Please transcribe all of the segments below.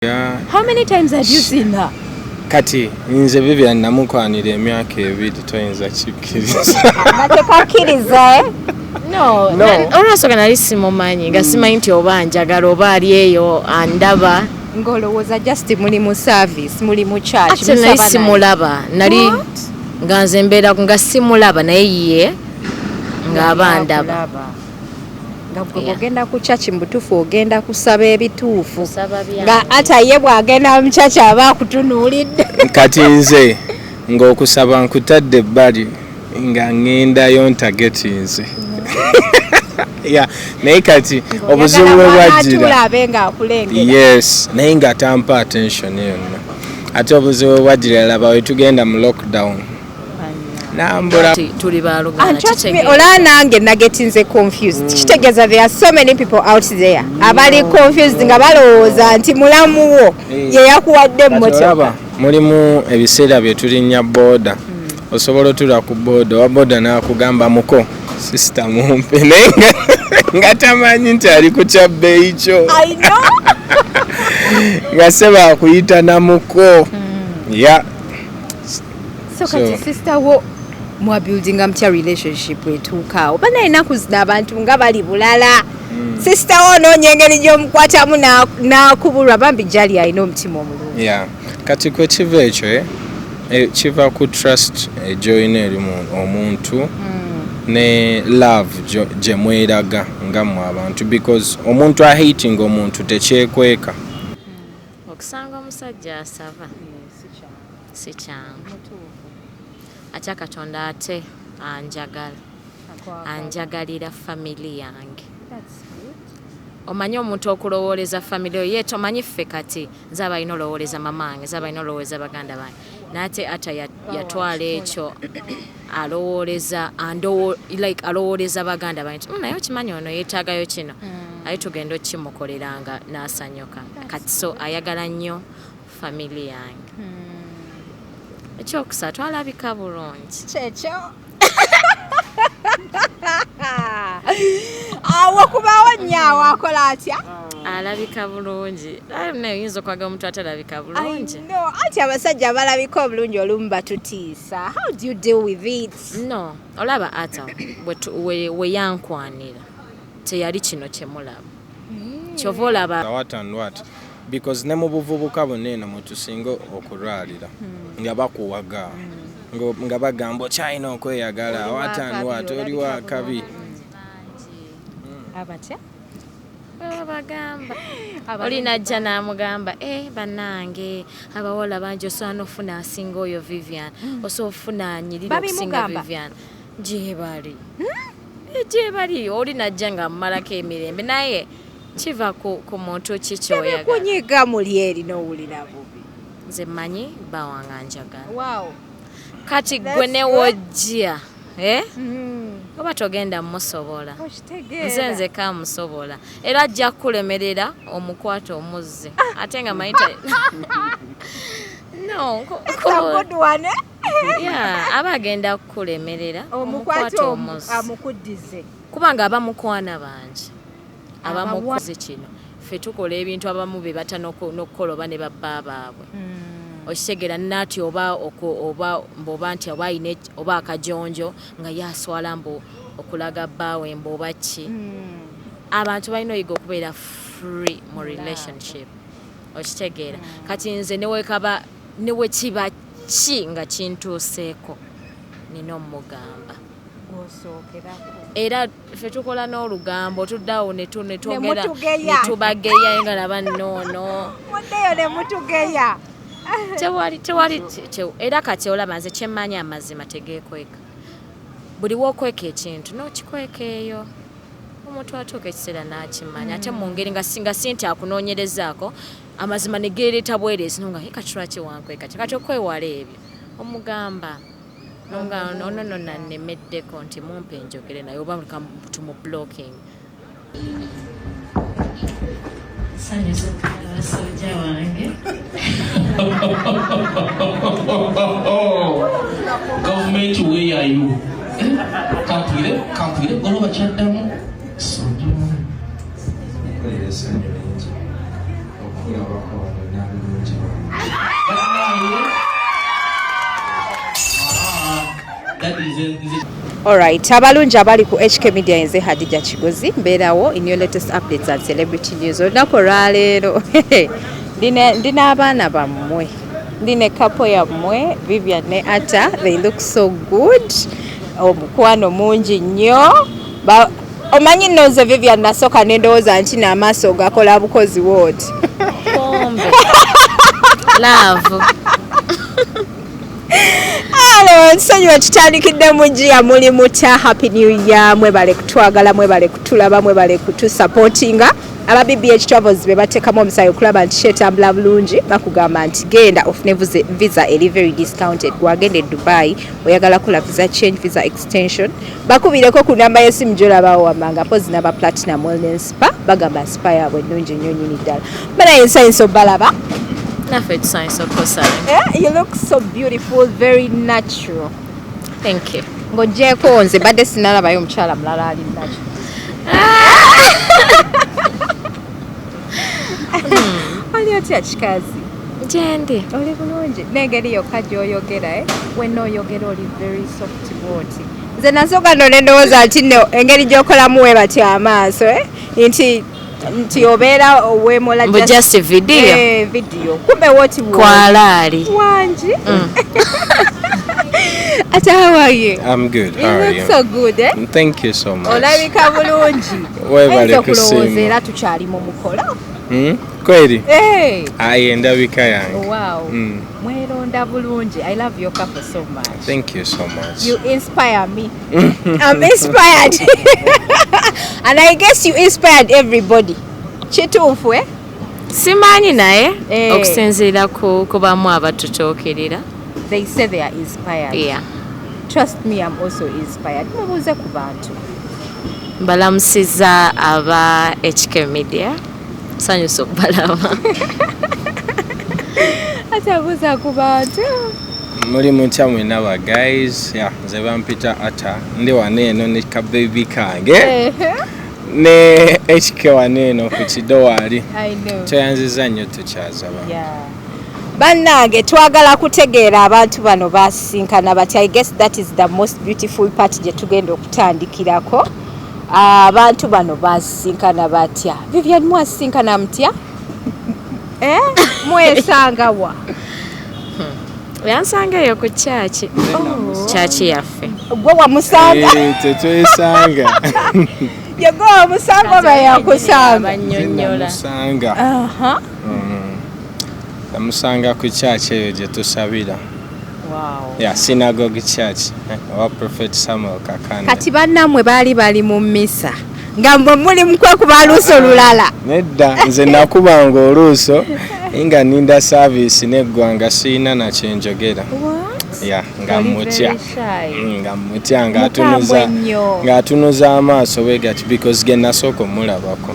Yeah. How many times have you seen her? Kati, nze Vivian namukwanira emyaka 2 toyinza kikkiriza. Natekakiriza eh? No. Olwasooka nali simumanyi nga simanyi nti oba njagala oba ali eyo andaba. Ngolowooza just muli mu service, muli mu church. Ate nali simulaba. Nali nga nze mbeera nga simulaba naye ye ng'aba ndaba. Nga ogenda ku church mbutufu ogenda kusaba ebituufu. Nga Atta ye bw'agenda mu church aba akutunuulidde. Kati nze ng'okusaba nkutadde ebbali nga ngendayo ntagetinze. Yeah, naye kati obuzibu bwe bwajjira. Yes, naye nga tampa attention yonna. Ate obuzibu bwe bwajjira laba we tugenda mu lockdown. Nambula tuli balugana kitegeza. Ola nange nagetinze confused. Kitegeza there are so many people out there. Abali confused nga balowooza nti mulamu wo ye yakuwadde Emotoka. Mulimu ebiseera bye tulinnya boda. Osobola otula ku boda, wa boda n'akugamba muko sister mumpe naye nga tamanyi nti ali ku kyabbeeyi kyo. I know. Nga seba akuyita na muko. Yeah. So kati sister wo mwa building amcha relationship etuuka oba naye naku zina abantu nga bali bulala. Sister wo n'onyengeri gy'omukwatamu n'akubulwa bambi Jalia alina omutima omulungi. Yeah. Kati kwe kiva ekyo kiva ku trust joyina eri omuntu ne love gye mweraga nga mu abantu because omuntu ahating omuntu tekyekweka. Okusanga omusajja asava si kyangu. Ate Katonda ate anjagalira family yange. Omanyi omuntu okulowooleza family ye tomanyi ffe kati nze abalina olowooleza mamange nze abalina olowooleza baganda bange n'ate Atta yatwala ekyo alowooleza baganda bange naye okimanyi ono yeetaagayo kino aye tugenda okimukoleranga n'asanyuka kati so ayagala nnyo family yange. Ekyokusatu alabika bulungi. Kyekyo. Awo kubawo nnyawo akola atya? Alabika bulungi. Naye oyinza okwaga omuntu atalabika bulungi. No, ati abasajja abalabika obulungi olumu batutiisa. How do you deal with it? No, olaba Atta we yankwanira. Teyali kino kyemulaba. Kyova olaba. What and what? Because ne mu buvubuka bonna mutusinga okulwalira nga bakuwaga nga bagamba okyalina okweyagala watanwat oli wa kabi abatya bagamba olina ajja n'amugamba bannange abawola bangi osobola n'ofuna asinga oyo Vivian osobola ofuna anyirira okusinga Vivian gyebali oli najja nga mmalako emirembe naye kiva ku muntu kikyoyagala. Kunyiga muli eri n'owulira bubi. Nze mmanyi bawanga njagala. Wow. Kati gwe ne wojja oba togenda musobola. Nze kamusobola. Era ajja kulemerera omukwata omuzze. Ate nga mayita no good one. Yeah, aba agenda kulemerera omukwata omuzze amukuddize. Kubanga abamukwana bangi. Abamukoze kino ffe tukola ebintu abamu be bata n'okukola oba ne babba baabwe. Okitegera nati oba mboba nti oba akajonjo nga yaswala mbu okulaga bbaawe mboba ki. Abantu balina oyiga okubeera free mu relationship. Okitegeera kati nze newe kiba ki nga kintuuseeko nina omugamba. Era ffe tukola n'olugambo tuddawo ne twogera ne tubageya nga laba nnono. Muddeyo ne mutugeya. Tewali era kati olaba nze kyemmanyi amazima tegeekweka. Buli w'okweka ekintu n'okikweka eyo. Omuntu atuuka ekiseera n'akimanya ate mu ngeri nga si nti akunoonyerezaako amazima ne geereeta bwereezi nga kati lwaki wankweka kati okwewala ebyo omugamba. No, nanemeddeko nti mumpe njogere naye oba tumu blocking. Soja wange. Government, where are you? Kampire, go over Chatham. Soja. Alright, abalungi abali ku HK Media nze Hadija Kigozi mbeerawo in your latest updates and celebrity news. Olunaku olwaleero ndina abaana bammwe, ndine couple yammwe Vivian ne Atta. They look so good. Omukwano mungi nnyo. Omanyi nnoze Vivian nasooka n'endowooza nti n'amaaso gakola bukozi wooti. Love. Hello, nsonyiwa tutandikidde mugiya muli mutya. Happy New Year. Mwebale kutwagala, mwebale kutulaba, mwebale kutusupportinga. Aba BBH Travels be bateekamu omusayi okulaba nti kyetambula bulungi, bakugamba nti genda ofune visa eri very discounted. Gwagenda e Dubai oyagala kula visa change, visa extension, bakubireko ku namba y'essimu gy'olabawo wammanga pozi n'aba Platinum Wellness Spa bagamba spa yaabwe ennungi nnyo nnyini ddala. Banaye ensanyusa obalaba. You look so beautiful, very natural. Thank you. Ng'oggyeko nze badde sinalabayo omukyala mulala ali nakyo. Oli otya kikazi? Gyendi. Oli bulungi. N'engeri yokka gy'oyogera, wenna oyogera oli very soft bwoti. Nze nasooka nno ne ndowooza nti nno engeri gy'okolamu we batya amaaso, nti obeera oweemola just video. Video. Kumbe woti kwalaali. Wangi. Atta, how are you? I'm good. How you are look you? so good, eh? Thank you so much. Olabika bulungi. Webale kusiima. Era tukyali mu mukola. Kweli? Aye, ndabika yange. Wow. Mweronda bulungi. I love your couple so much. Thank you so much. You inspire me. I'm inspired. And I guess you inspired everybody. Kituufu, eh? Simanyi naye okusinziira ku bamu abatutuukirira. They say they are inspired. Yeah. Trust me, I'm also inspired. Mubuuze ku bantu. Mbalamusiza aba HK Media. Sanyusa okubalaba. Atta buuza ku bantu. Muli mutya mwena ba guys. Nze bampita Atta. Ndi wano eno ne ka baby kange. Ne HK wano eno ku kidowaali. I know. Kyanziza nnyo tukyazaba. Bannange twagala kutegeera abantu bano basinkana batya. I guess that is the most beautiful part gye tugenda okutandikirako. Abantu bano basinkana batya. Vivian mwasinkana mutya? Mwesanga wa? Yansangayo ku kyaki. Kyaki yaffe. Gwe wamusanga? Tetwesanga. Yego wamusanga oba yakusanga? Bannyonnyola. Namusanga ku church eyo gye tusabira. Wow. Synagogue church. Wa Prophet Samuel Kakana. Kati bannammwe bali mu mmisa. Nga mbwe muli mukwekuba oluuso olulala. Nedda nze nakubanga oluuso nga ninda service neggwanga siina na kyenjogera. Nga mutya ng'atunuza amaaso bwe gati because ge nasooka omulabako.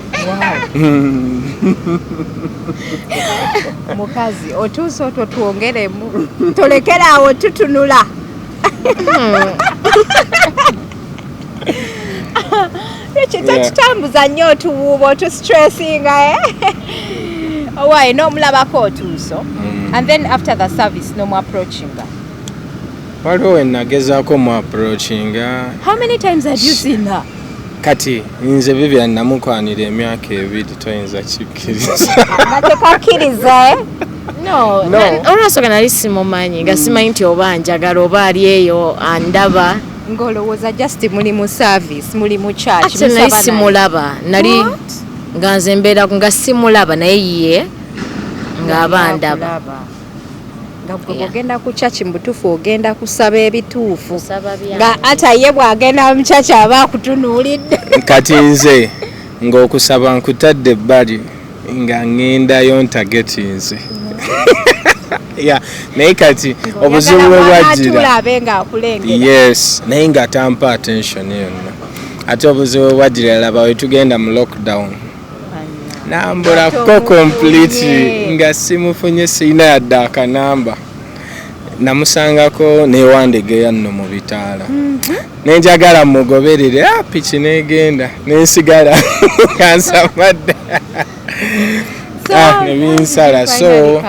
Mukazi otuuse otwo twongeremu tolekera awo tutunula. Tutambuza nnyo otuwuuba otustressing. Why n'omulabako otuuso? And then after the service no more approaching. Waliwo we nagezaako mu approaching. How many times have you seen her? Kati nze Vivian namukwanira emyaka 2 toyinza kikkiriza. Tekakkiriza, No. Olwasooka nali simumanyi nga simanyi nti oba njagala oba ali eyo andaba. Ng'olowooza just muli mu service, muli mu church. Ate nali simulaba. Nali nga nze mbeera nga simulaba naye ye ng'aba ndaba. Nga bw'ogenda ku church mbutuufu ogenda kusaba ebituufu. Nga Atta ye bw'agenda mu church aba akutunuulidde. Kati nze ng'okusaba nkutadde ebbali nga ŋŋendayo ntagetinze. Naye kati obuzibu bwe bwajjira. Yes, naye nga tampa attention yonna. Ate obuzibu bwe bwajjira laba we tugenda mu lockdown. Nambulako completely nga simufunye siina yadde akanamba. Namusangako newandegeya nno mu bitaala. Nenjagala mugoberere piki negenda nensigala kansamadde. nebinsala so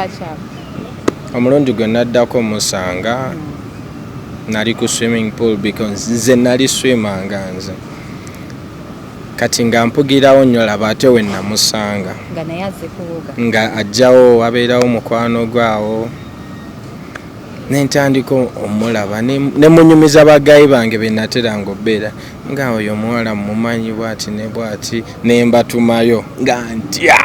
omulundi gwe naddako musanga nali ku swimming pool because nze nali swimanga nze kati nga mpugirawo nnyo laba ate we namusanga nga ajjawo wabeerawo mukwano gwawo nentandika omulaba ne munyumiza bagayi bange be nateranga obbeera nga oyo omuwala mumanyi bwati ne bwati nembatumayo nga ntya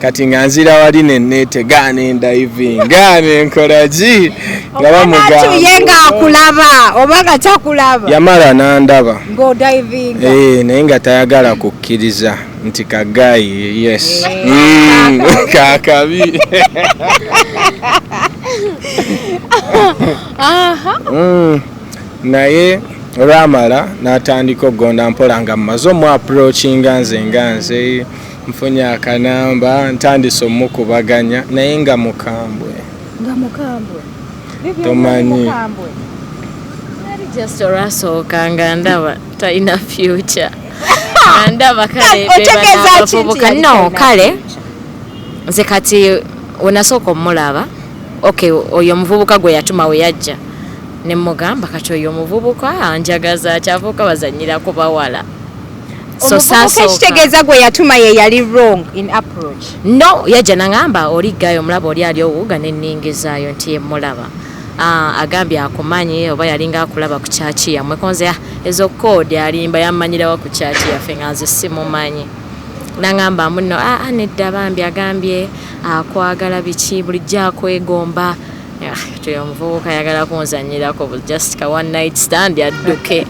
kati nga nzira wali nenneetega nendiving nga nenkola ki nga bamugamba akulaba oba nga takulaba yamala nandaba ng'odivinga naye nga tayagala kukkiriza nti kagayi yes kakabi naye olwamala n'atandika okugonda mpola nga mmaze omuapproachinga nze nfunye akanamba ntandise omukubaganya naye nga mukambwe tomanyi just olwasooka nga ndaba talina future ndaba kale bebavubuka no kale nze kati wenasooka omulaba okay oyo omuvubuka gwe yatuma we yajja ne mugamba kati oyo omuvubuka anjagaza kyavuka bazanyirako bawala so sasa kitegeeza gwe yatuma ye yali wrong in approach no yajja nangamba oli gayo mulaba oli ali owuga neningizaayo nti yemulaba agambye akumanyi oba yalinga akulaba ku kyaki yamwe konze ezo code alimba yamanyirawo ku kyaki yaffe nga nze simumanyi nangamba muno nedda bambi agambye akwagala biki bulijjo akwegomba toyo omuvubuka ayagala kunzanyirako just ka one night stand yadduke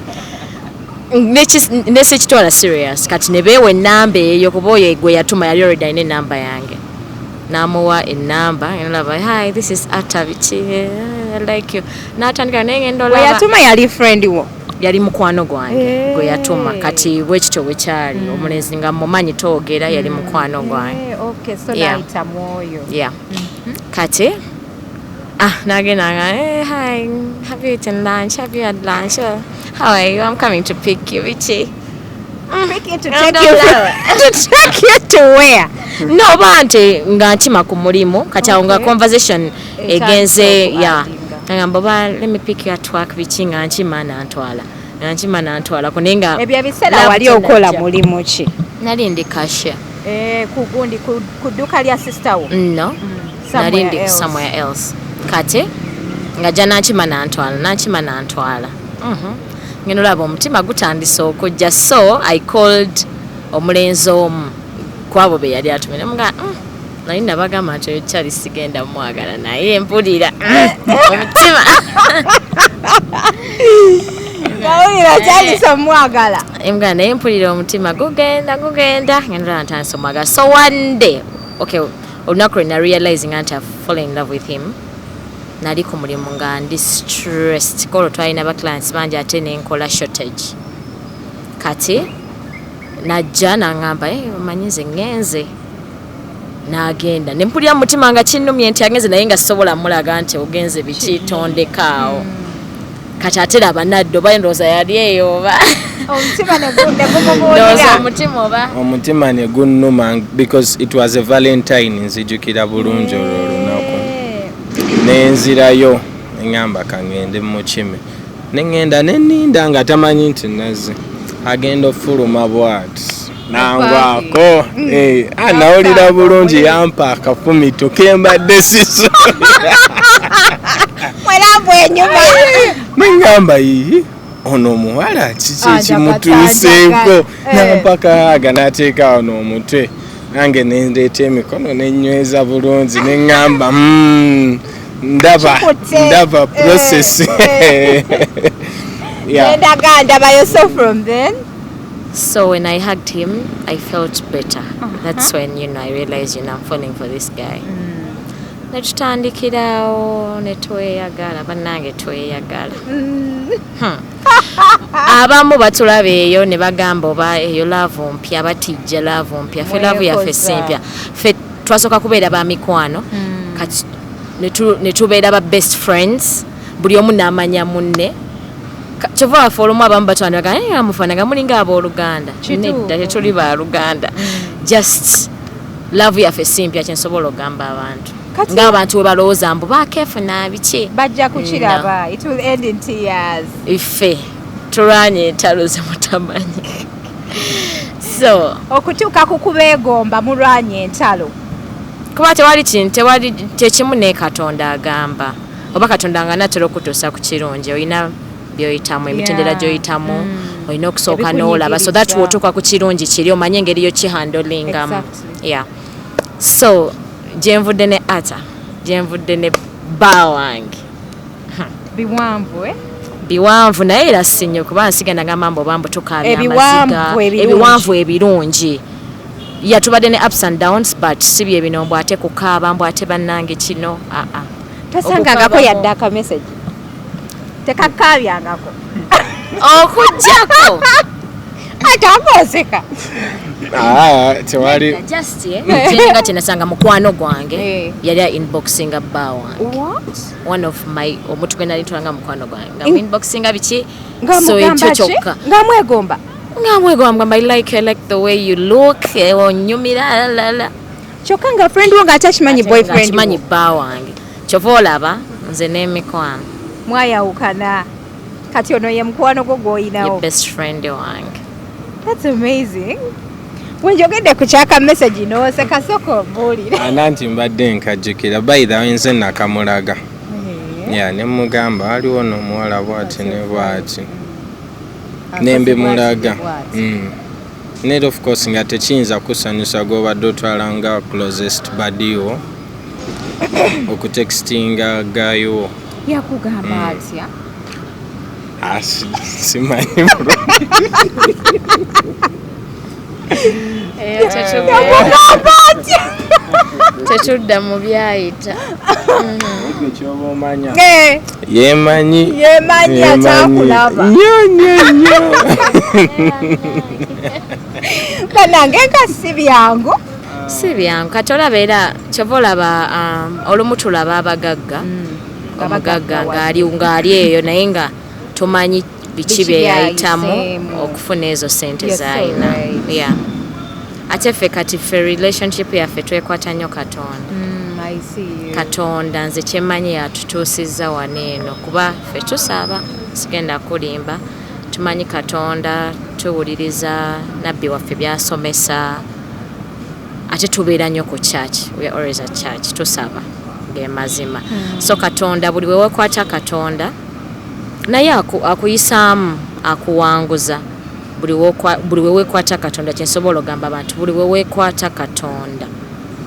nesekitwala serious kati nebeewa enamba eyo kuba oyo gwe yatuma yali already alina enamba yange namuwa enamba nalaba hi this is Atta biki I like you natandika nengendo laba yatuma yali friend wo yali mukwano gwange gwe yatuma kati bwekityo bwekyali omulenzi nga mumanyi toogera yali mukwano gwange okay so naita mwoyo kati nagenanga hi have you eaten lunch have you had lunch how are you I'm coming to pick you biki to take you to where no bante nga nkima ku mulimu kati awo nga conversation egenze ngamba ba let me pick you at work biki nga nkima nantwala kunenga ebyo biseera wali okola mulimu ki nali ndi cashier kugundi ku dduka lya sister wo no nali ndi somewhere else kati nga jja nankima nantwala ngeno laba omutima gutandise okujja so I called omulenzi omu kwabo be yali atumire mga nali nabagamba nti oyo kyali sigenda mwagala naye mpulira omutima gawulira kyali somwagala mga naye mpulira omutima gugenda ngeno ntandise omwagala so one day okay olunaku lwe na realizing nti I fall in love with him nali ku mulimu nga ndi stressed kolo twalina ba clients bangi ate nenkola shortage kati najja nangamba omanyize ngenze nagenda nempulira mutima nga kinnumye nti agenze naye nga sobola mulaga nti ogenze biki tondekaawo kati ate laba naddo bayindoza yali eyo oba omutima ne gunnuma because it was a valentine nzijukira bulungi olwo olunaku nenzirayo engamba kangende mukime nengenda neninda nga tamanyi nti naze agenda ofuluma bwati nangwako nawulira bulungi yampa akafumi tukembadde siso nengamba iyi ono omuwala kiki ekimutuuseeko nampaka aga nateekaawo n'omutwe nange nendeeta emikono nenyweza bulungi neŋŋamba ndaba process ndaba yourself from then. So when I hugged him, I felt better. That's when, I realized, I'm falling for this guy. Netutandikirawo netweyagala bannange tweyagala. Abamu batulaba eyo ne bagamba oba eyo laavu mpya batijja laavu mpya ffe laavu yaffe simpya ffe twasooka kubeera ba mikwano kati netubeera ba best friends buli omu n'amanya munne kyova waffe olumu abamu batwandiraga mufaanaga mulinga abooluganda nedda tetuli baaluganda just love yaffe simpya kyensobola ogamba abantu ng'abantu we balowooza mbu bakeefuna biki bajja kukiraba it will end in tears iffe tulwanye entalo ze mutamanyi so okutuuka ku kubeegomba mulwanye entalo kuba tewali tekimu ne Katonda agamba oba Katonda nga natera okutuusa ku kirungi olina byoyitamu emitendera gyoyitamu olina okusooka n'olaba so that wotuuka ku kirungi kiri omanye engeri yo kihandolingamu so gyenvudde ne Atta gyenvudde ne bba wange biwanvu naye era sinyo kuba nsigenda ngamba mbu obambu tukaabya amaziga ebiwanvu ebirungi yatubadde ne ups and downs but si bye bino mbw ate kukaaba mbw ate bannange kino tasangangako yadde aka message tekakaabyangako okujjako atakoseka tewali just nga tenasanga mukwano gwange yali inboxinga bba wange one of my omuntu gwe nali tulanga mukwano gwange nga inboxinga biki so ekyo kyokka ngamwegomba I like the way you look onyumira lala kyokka nga friend wo nga atakimanyi boyfriend akimanyi bba wange kyova olaba nze n'emikwano mwayawukana kati ono ye mukwano gwo gw'oyinawo best friend wange. That's amazing. Wenjogedde ku kyaka message n'oseka soko mbuulira ananti mbadde nkajjukira by the way nze nakamulaga ne mugamba waliwo n'omuwala bw'ati ne bw'ati nembe mulaga net of course nga tekiyinza kusanyusa gw'obadde otwala nga closest buddywo okutextinga gayo yakugamba atya simanyi tetudda mu byayita ekyoba omanya yemanyi atakulaba banange nga si byangu kati olaba era kyova olaba olumu tulaba abagagga omugagga ng'ali eyo naye nga tumanyi biki bye yayitamu okufuna ezo sente z'alina ate ffe kati ffe relationship yaffe twekwata nnyo Katonda nze kyemmanyi yatutuusizza wano eno kuba ffe tusaba sigenda kulimba tumanyi Katonda tuwuliriza nabbi waffe byasomesa ate tubeera nnyo ku church we are always at church tusaba ng'emazima so Katonda buli we wekwata Katonda naye akuyisaamu akuwanguza buli we wekwata Katonda kyensobola ogamba abantu buli we wekwata Katonda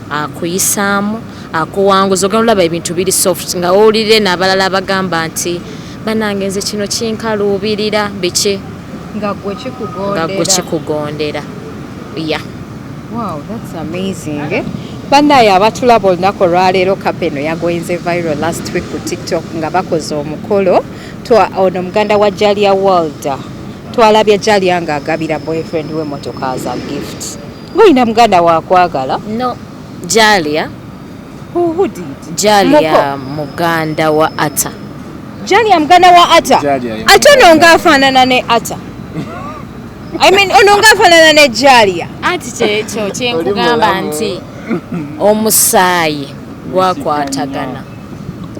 akuyisaamu akuwanguza ogenda olaba ebintu biri soft nga owulire n'abalala bagamba nti banange nze kino kinkaluubirira biki nga gwe kikugondera Wow, that's amazing. Bannaye abatulaba olunaku olwaleero kapeno yagoyinze viral last week ku TikTok nga bakoze omukolo ono muganda wa Jalia Walda twalabye Jalia nga agabira boyfriend we Emotoka as a gift. Ngoyina muganda wakwagala? No, Jalia. Who did? Jalia muganda wa Atta. Jalia muganda wa Atta? Ate ono nga afaanana ne Atta? I mean ono nga afaanana ne Jalia? Anti kyekyo kyenkugamba nti omusaayi gwakwatagana.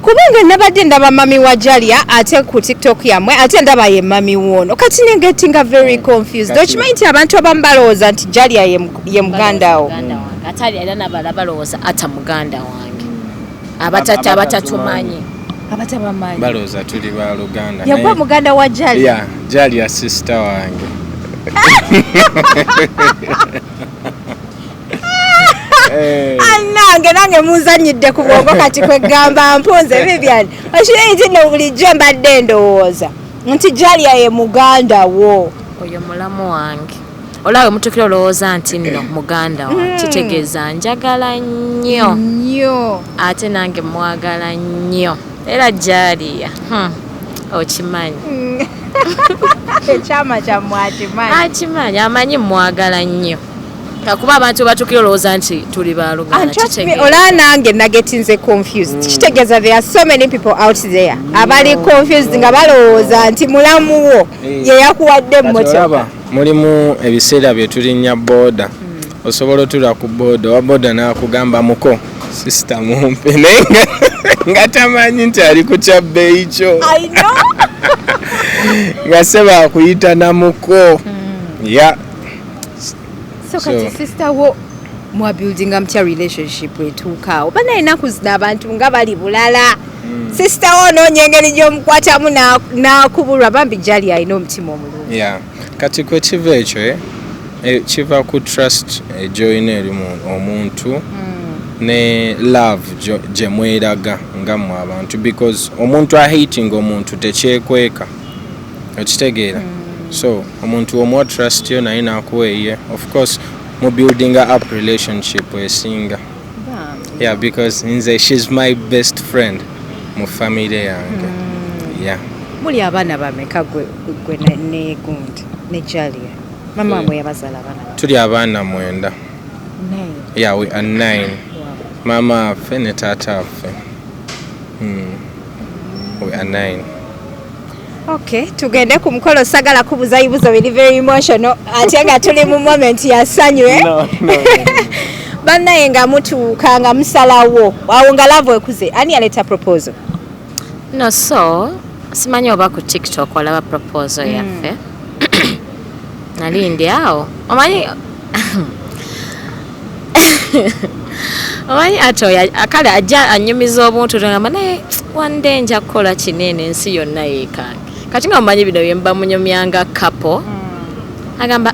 Kubanga nabadde ndaba mami wa Jalia ate ku TikTok yamwe ate ndaba ye mami wono kati ne getting very confused. Okimanyi nti abantu abamu balowooza nti Jalia ye muganda wo. Atali era nabala balowooza Atta muganda wange. Abatatumanyi. Abatabamanyi. Balowooza tuli ba Luganda. Yagwa muganda wa Jalia. Yeah, Jalia sister wange. Nange muzanyidde ku bwongo kati kwegamba mpunze Vivian okimanyi nti no bulijjo mbadde ndowooza nti Jalia ye muganda wo oyo mulamu wange olaawe mutukira olowooza nti nno muganda wange kitegeeza njagala nnyo ate nange mwagala nnyo era Jalia okimanyi ekyama kyammwe akimanyi amanyi mwagala nnyo kakuba abantu batukira olowooza nti tuli baluganda olaba nange nagetinze confused kitegeeza there are so many people out there abali confused nga balowooza nti mulamu wo ye yakuwadde Emotoka mulimu ebiseera bye tulinnya boda osobola otula ku boda owa boda n'akugamba muko sister mumpe naye nga tamanyi nti ali ku kyabbeeyi kyo nga seba akuyita namuko ya so kati sister wo mwabuildinga mutya relationship etuuka oba naye ennaku zino abantu nga bali bulala sister wo noonya engeri gy'omukwatamu n'akubulwa bambi Jalia alina omutima omulungi ya kati kwe kiva ekyo kiva ku trust gyoyina eri omuntu ne love gye mweraga nga mu abantu because omuntu ahating omuntu tekyekweka okitegeera so omuntu omuwa trust yo naye n'akuweeye of course mu building up relationship esinga yeah because nze she's my best friend mu family yange yeah muli abaana bameka gwe ne Gundi ne Jalia mama wamwe yabazaala abaana tuli abaana 9 yeah we are 9 mama affe ne taata affe we are 9 okay tugende ku mukolo sagala kubuza ibuzo biri very emotional ate nga tuli mu moment ya sanywe no. bannaye nga mutuuka nga musalawo awo nga lavo ekuze ani aleta proposal no so simanyi oba ku TikTok olaba proposal yaffe nali ndi awo omanyi akale ajja anyumiza obuntu tugamba naye one day nja kukola kinene ensi yonna yeekange kati nga mumanyi bino byemba munyumyanga couple agamba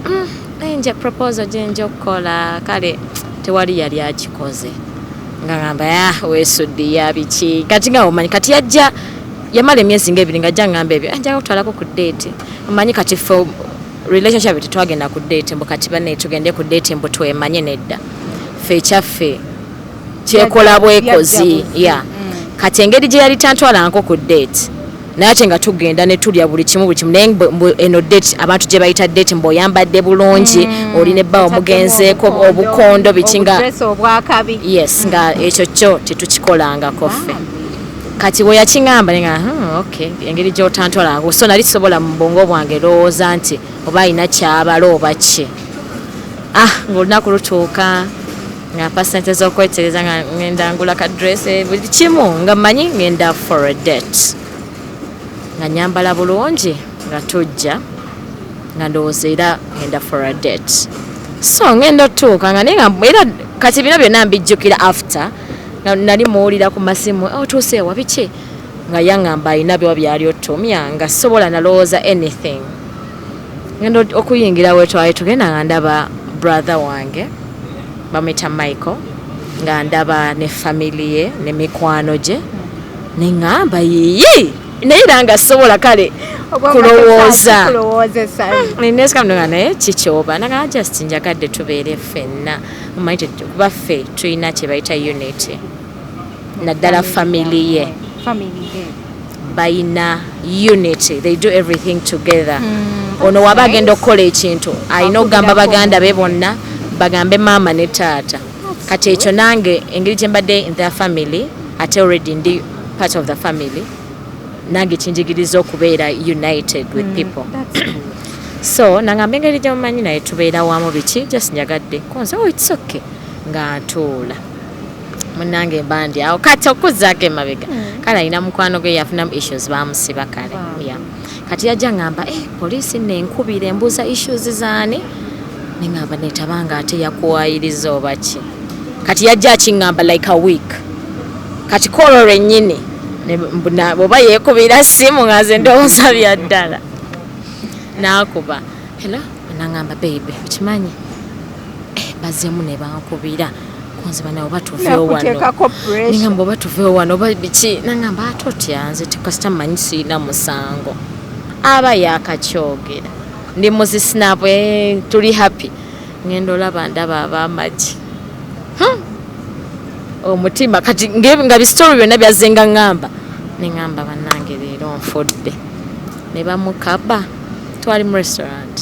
nja proposal gyenja okukola kale tewali yali akikoze nga ngamba weesudde yabiki kati nga omanyi kati yajja yamala emyezi ng'ebiri nga ajja ngamba ebyo nja kutwalako ku date omanyi kati ffe relationship tetwagenda ku date mbu kati banne tugende ku date mbu twemanye nedda ffe kyaffe kyekola bwekozi ya kati engeri gye yali tantwalanko ku date naye ate nga tugenda ne tulya buli kimu naye eno date abantu gye bayita date mbu oyambadde bulungi olina ebbawo omugenzeeko obukondo biki nga yes nga ekyo kyo tetukikolangako ffe kati bwe yakiŋŋamba nenga okay engeri gy'otantwalanko so nali sobola mu bwongo bwange lowooza nti oba alina kyabala oba ki ng'olunaku lutuuka nga mpa ssente z'okwetereza nga ngenda ngula ka dress buli kimu nga mmanyi ngenda for a date nga nyambala bulungi nga tujja nga ndowooza era ngenda for a date so ngenda otuuka nga naye era kati bino byonna mbijjukira after nga nali muwulira ku masimu otuuse ewa biki nga yaŋŋamba alina byo byali otumya nga sobola nalowooza anything ngenda okuyingira wetwali tugenda nga ndaba brother wange bamwita Michael nga ndaba ne family ye ne mikwano gye neŋŋamba yiyi naye era nga sobola kale kulowooza neneesikamnga naye kikyoba naga just njagadde tubeere ffenna omanyi kuba ffe tulina kye bayita unity naddala family ye bayina unity they do everything together ono waba agenda okukola ekintu alina okugamba baganda be bonna bagambe mama ne taata kati ekyo nange engeri gye mbadde in their family ate already ndi part of the family nange kinjigiriza okubeera united with people so nangamba engeri gye mumanyi naye tubeera wamu biki just njagadde konze it's okay nga ntuula munange bandi awo kati okuzzaako emabega kale alina mukwano gwe yafunamu issues bamusiba kale kati yajja ngamba poliisi nenkubira embuuza issues zaani neŋŋamba netabanga ate yakuwayiriza oba ki kati yajja akiŋŋamba like a week kati kololo ennyini bw'oba yeekubira simu nga nze ndowooza bya ddala n'akuba hello naŋŋamba baby okimanyi bazzeemu ne bankubira konze bana oba tuveewo wano neŋŋamba oba tuveewo wano oba biki naŋŋamba ate otya nze tekasita mmanyi siina musango aba yakakyogera ndi muzisinapu tuli happy ngenda olaba ndaba ab'amagi omutima kati nga bistori byonna byazzenga ŋŋamba neŋŋamba bannange leero nfudde ne bamukaba twali mu restaurant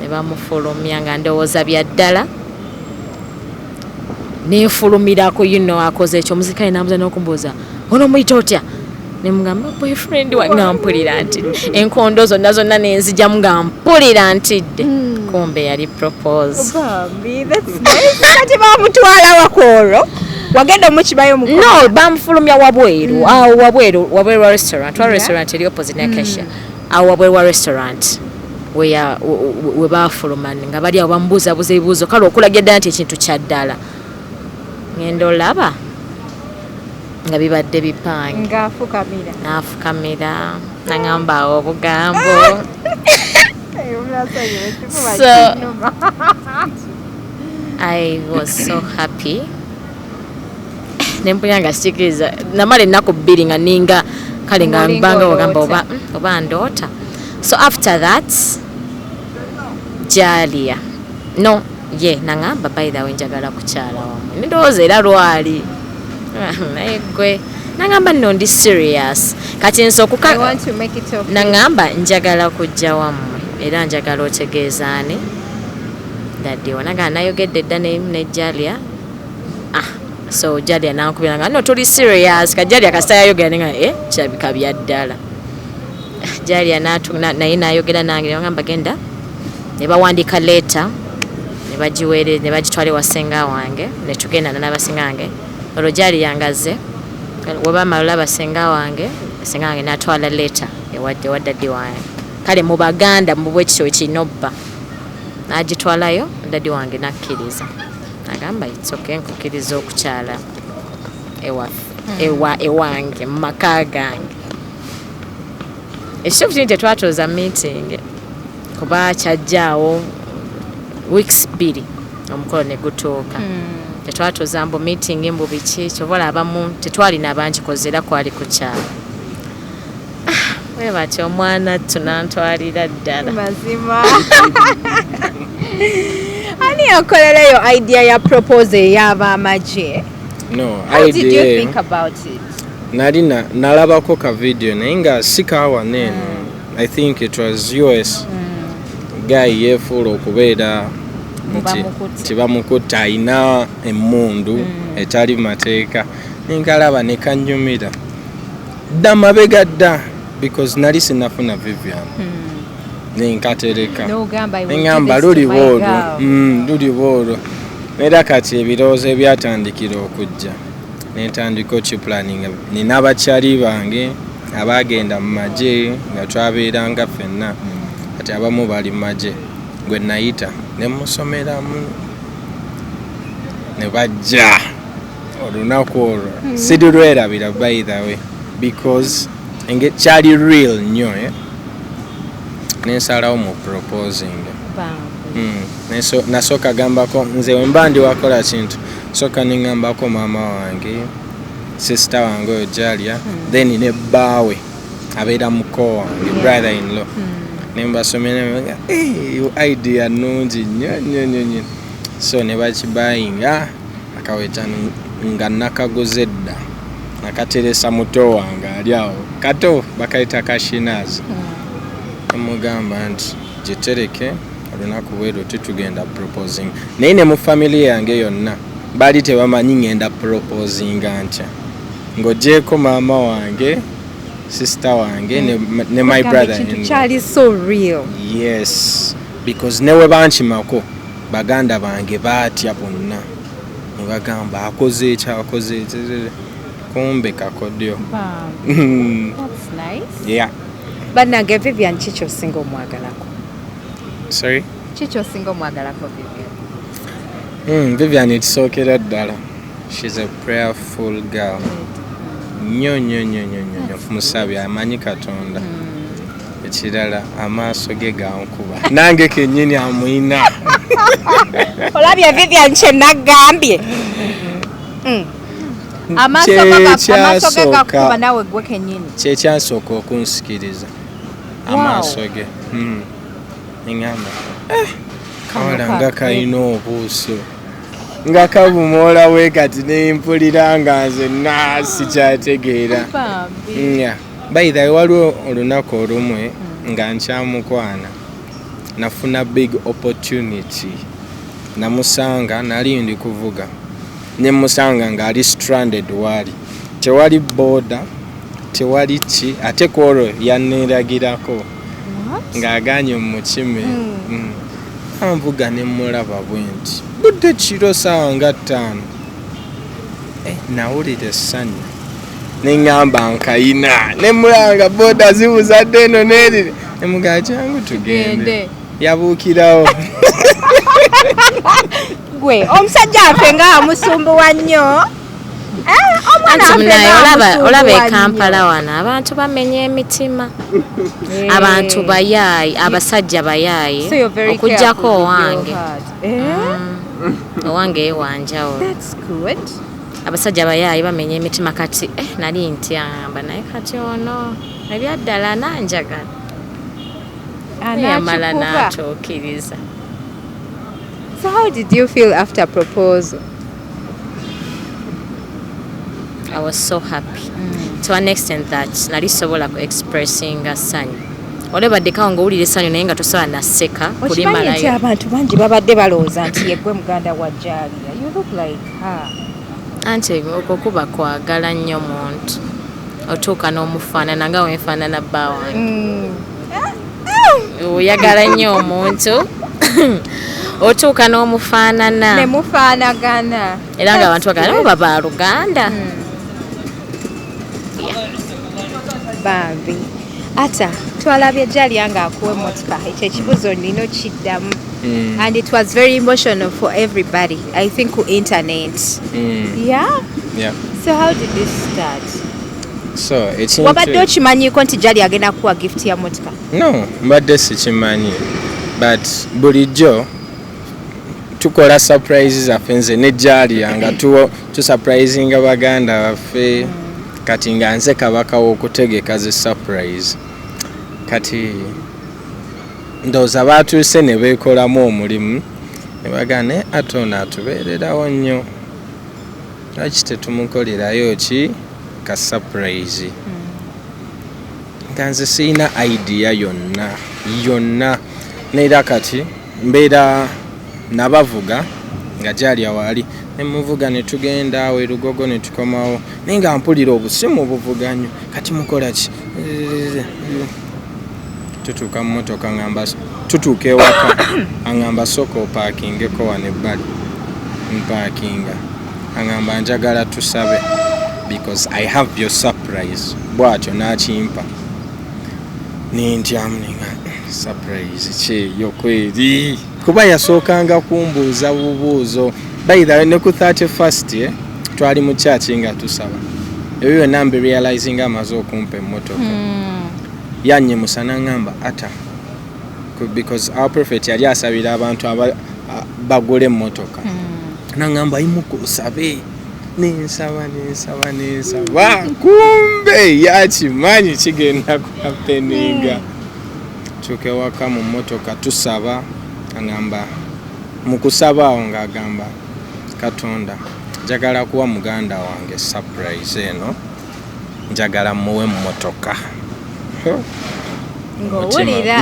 ne bamufulumya nga ndowooza bya ddala nenfulumirako akoze ekyo omuzikayi namuza n'okumbuuza ono muyita otya ne mugamba boyfriend wa ngampulira nti enkondo zonna nenzijjamu ngampulira ntidde kumbe yali propose. Bambi, that's nice. Kati bamutwala wakoolo wagenda mukibayo mu No, bamufulumya wabweru wabweru wa restaurant wa restaurant eri opposite Nakesha awo wabweru wa restaurant we bafuluma nga bali awo bamubuuzabuuza ebibuuzo kale okulaga ddala nti ekintu kya ddala ngenda olaba nga bibadde bipange n'afukamira naŋŋamba obugambo so I was so happy nempulira nga sikiriza namala ennaku bbiri nga ninga kale nga mbanga ogamba oba ndoota. So after that Jalia naŋŋamba by the way njagala kukyala wamwe nindowooza era lwali naye gwe naŋŋamba nno ndi serious kati nsookuka naŋŋamba njagala kujja wammwe era njagala otegeezaane dadde wanaga nayogedde dda ne Jalia so Jalia nankubira nga no tuli serious ka Jalia kasita yayogera nga kirabika bya ddala Jalia naye nayogera nange ngamba genda ne bawandiika leeta ne bagiweere ne bagitwala ewa ssenga wange ne tugenda n'abasenga wange olwo Jalia yangaze we bamala olaba ssenga wange n'atwala leeta ewa daddi wange kale mu Baganda mu bwekityo ekinobba n'agitwalayo daddi wange nakkiriza agamba itsoke nkukkiriza okukyala ewange mu maka gange ekituufu kini tetwatooza meeting kuba kyajjaawo weeks 2 omukolo ne gutuuka tetwatooza mbu meeting mbu biki kyobola abamu tetwalina abangikozera kwali kukyala we bati omwana tunantwalira ddala mazima. Ani yakolereyo idea ya propose y'abamaje? No, How did you think about it? Nalabako ka video naye nga sikawa nene. I think it was US guy yefuula okubeera nti bamukutta ayina emmundu etali mateeka nengalaba ne kanyumira dda mabega dda because nali sinafuna Vivian nenkatereka neŋŋamba luli bwolwo era kati ebirowoozo ebyatandikira okujja nentandika okipulaninga nina abakyali bange abagenda mu magye nga twabeeranga ffenna kati abamu bali mu magye gwe nayita ne musomeramu ne bajja olunaku olwo sidirwerabira by the way because kyali real nnyo nensalawo mu proposing nasooka gambako nze wemba ndi wakola kintu sooka neŋŋambako maama wange sister wange oyo Jalia then ne bbaawe abeera muko wange brother in law nembasomera idea nungi nnyo so ne bakibayinga akaweta nga nakaguze dda nakateresa muto wange ali awo kato bakayita kashinazi mugamba nti gitereke olunaku bwero titugenda proposing naye ne mu family yange yonna bali tebamanyi ngenda proposing ntya ng'ogyeko maama wange sister wange ne my brother kyali so real. Yes, because newe bankimako baganda bange baatya bonna ne bagamba akoze ekyo kumbe kakodyo. That's nice. Yeah. Bannange Vivian chicho single mwagalako. Sorry? Chicho single mwagalako Vivian. Vivian etisookera ddala. She's a prayerful girl. Nnyo musabye amanyi Katonda. Ekirala amaaso ge gankuba. Nange kennyini amuyina. Olabye Vivian kye nagambye. Amaaso ge gakuba nawe gwe kennyini. Kye kyansooka okunsikiriza. Amaaso ge. Ngamba. Kawala nga kayina obuuso. Nga kabumoola we kati nempulira nga nze sikyategeera. By the way, waliwo olunaku olumwe nga nkyamukwana nafuna big opportunity. Namusanga nali ndi kuvuga. Ne musanga nga ali stranded wali. Tewali border, tewali ki ate kwolwo yanneeragirako ng'aganye mu mukime anvuga ne mulaba bwe nti budde kiro ssaawa nga 5 nawulira essanyu ne ŋŋamba nkayina ne mulanga booda zibuzadde eno n'erire ne mugaa kyangu tugende yabuukirawo gwe omusajja affe nga amusumbuwa nnyo anti munaye olaba e Kampala wano abantu bamenya emitima abantu bayaayi abasajja bayaayi okuggyako owange ewanjawulo abasajja bayaayi bamenya emitima kati nali ntyamba naye kati ono ebyaddala nanjagala yamala n'atuukiriza. So how did you feel after proposal? I was so happy to an extent that nali sobola ku expressing essanyu olebaddekawo ng'owulira essanyu naye nga tosobola naseka kulimalayo nti abantu bangi babadde balowooza nti yeggwe muganda wa Jalia. You look like her. Anti okwo kuba kwagala nnyo muntu otuuka n'omufaanana nga wenfaanana bba wange oyagala nnyo omuntu otuuka n'omufaanana nemufaanagana era nga abantu bagala baba Luganda. Bambi Atta twalabye Jalia nga akuwa emotoka ekyo ekibuzo nino kiddamu and it was very emotional for everybody I think ku internet. Yeah. So how did this start? So it's wabadde okimanyiko nti Jalia agenda kuwa gift ya motoka? No, mbadde sikimanyi but bulijjo tukola surprises zaffe nze ne Jalia nga tusurprisinga baganda baffe kati nga nze kabaka w'okutegeka ze surprise kati ndowooza baatuuse ne beekolamu omulimu ne bagane ate ono atubeererawo nnyo lwaki tetumukolerayo ki ka surprise nga nze sirina idea yonna neera kati mbeera nabavuga nga Jalia waali nemuvuga ne tugenda awo e Lugogo ne tukomawo naye nga mpulira obusimu buvuganyo kati mukola ki tutuuka mu motoka ngamba tutuuka ewaka angamba sooka opaakingeko wano ebbali mpaakinga angamba njagala tusabe because I have your surprise bwatyo n'akimpa nintyamuninga surprise kyeyo kweri kuba yasookanga kumbuuza bubuuzo by the way ne ku 31st twali mu church nga tusaba ebyo byonna mbi realizing amaze okumpa emmotoka yanye musana ngamba Atta because our prophet yali asabira abantu bagule emmotoka nangamba imukusabe ninsaba kumbe yakimanyi kigenda kuhapeninga tukewaka mu mmotoka tusaba angamba mukusaba awo ng'agamba Katonda njagala kuwa muganda wange surprise eno njagala muwe mmotoka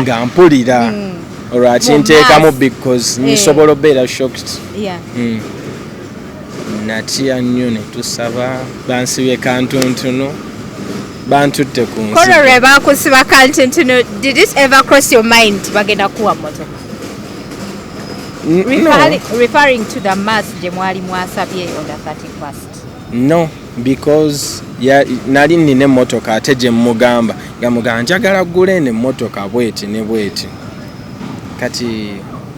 nga mpulira olwaki nteekamu because nsobola obeera shocked natya nnyo ne tusaba bansibye kantuntuno bantutte ku nsi kono lwe bakusiba kantuntuno. Did it ever cross your mind bagenda kuwa mmotoka? Referring to the mass gye mwali mwasabye on the 31st. No, because nali nina emmotoka ate gye mugamba nga njagala gule eno emmotoka bweti ne bweti kati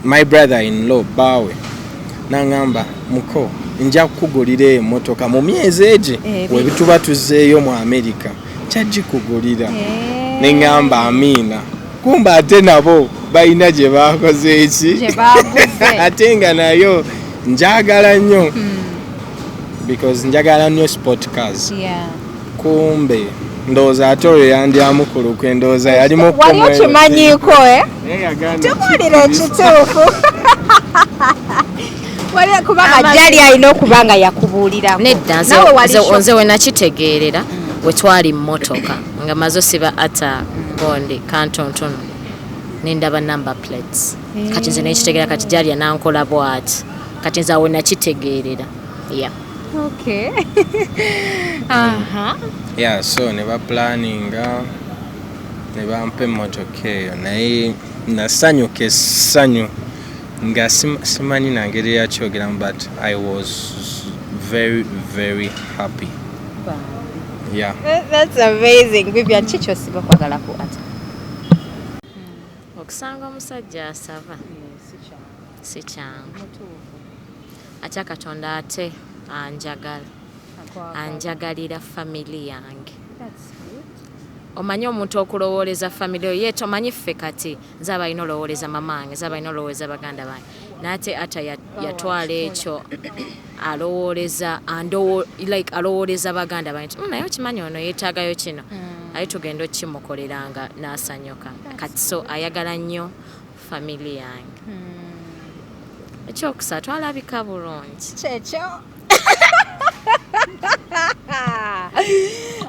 my brother in law bawe nangamba muko nja kukugulira emmotoka mu myezi egi webituba tuzzeeyo mu America kyagikugulira neŋŋamba amiina kumba ate nabo balina gye bakoze eki ate nga nayo njagala nnyo because njagala nnyo sport cars kumbe ndowooza ate oyo yandyamukuluku endowooza yalimu wali okimanyiiko tubulira ekituufu kubanga Jalia alina okuba nga yakubuulirako nedda nze we nakitegeerera we twali mmotoka nga maze osiba Atta Gondi kantontono nendaba number plates kati nze nekitegeera kati Jalia nankola bwati kati nze awe nakitegeerera Okay. Yeah, so ne baplanninga ne bampa emmotoka eyo naye nasanyuka essanyu nga simanyi nangeri yakyogeramu, but I was very, very happy. Yeah. That's amazing. Vivian, kiki osinga okwagala ku Atta? Okusanga omusajja asava si kyangu. Atya Katonda ate anjagalira family yange. Omanyi omuntu okulowooleza family oyo, ye tomanyi ffe kati nze abalina olowooleza mamange, nze abalina olowooleza baganda bange, naate Atta yatwala ekyo alowooleza baganda bange naye okimanyi ono yeetaagayo kino aye tugenda okimukoleranga n'asanyuka kati, so ayagala nnyo family yange. Ekyokusatu alabika bulungi. Kyekyo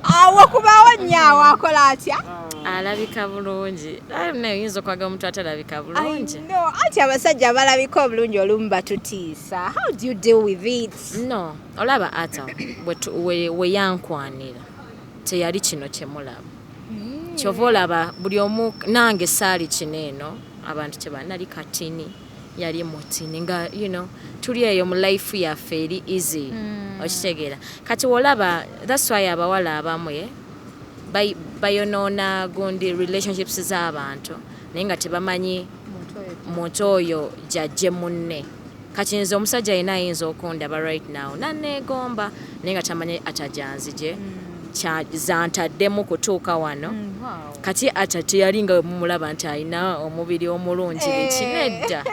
awo kubaawo nnyo akola atya? Alabika bulungi. Naye oyinza okwaga omuntu atalabika bulungi. No, anti abasajja abalabika obulungi olumu batutiisa. How do you deal with it? No, olaba Atta we yankwanira teyali kino kyemulaba. Kyova olaba buli omu nange saali kino eno abantu kyebanali katini yali mutini nga tuli eyo mu life yaffe eri easy okitegeera. Kati olaba that's why abawala abamu bayonoona gundi relationships z'abantu naye nga tebamanyi muntu oyo jajje munne. Kati nze omusajja yena ayinza okundaba right now naneegomba naye nga tamanyi atajanzije zantaddemu kutuuka wano. Kati Atta teyali nga mumulaba nti alina omubiri omulungi ekinedda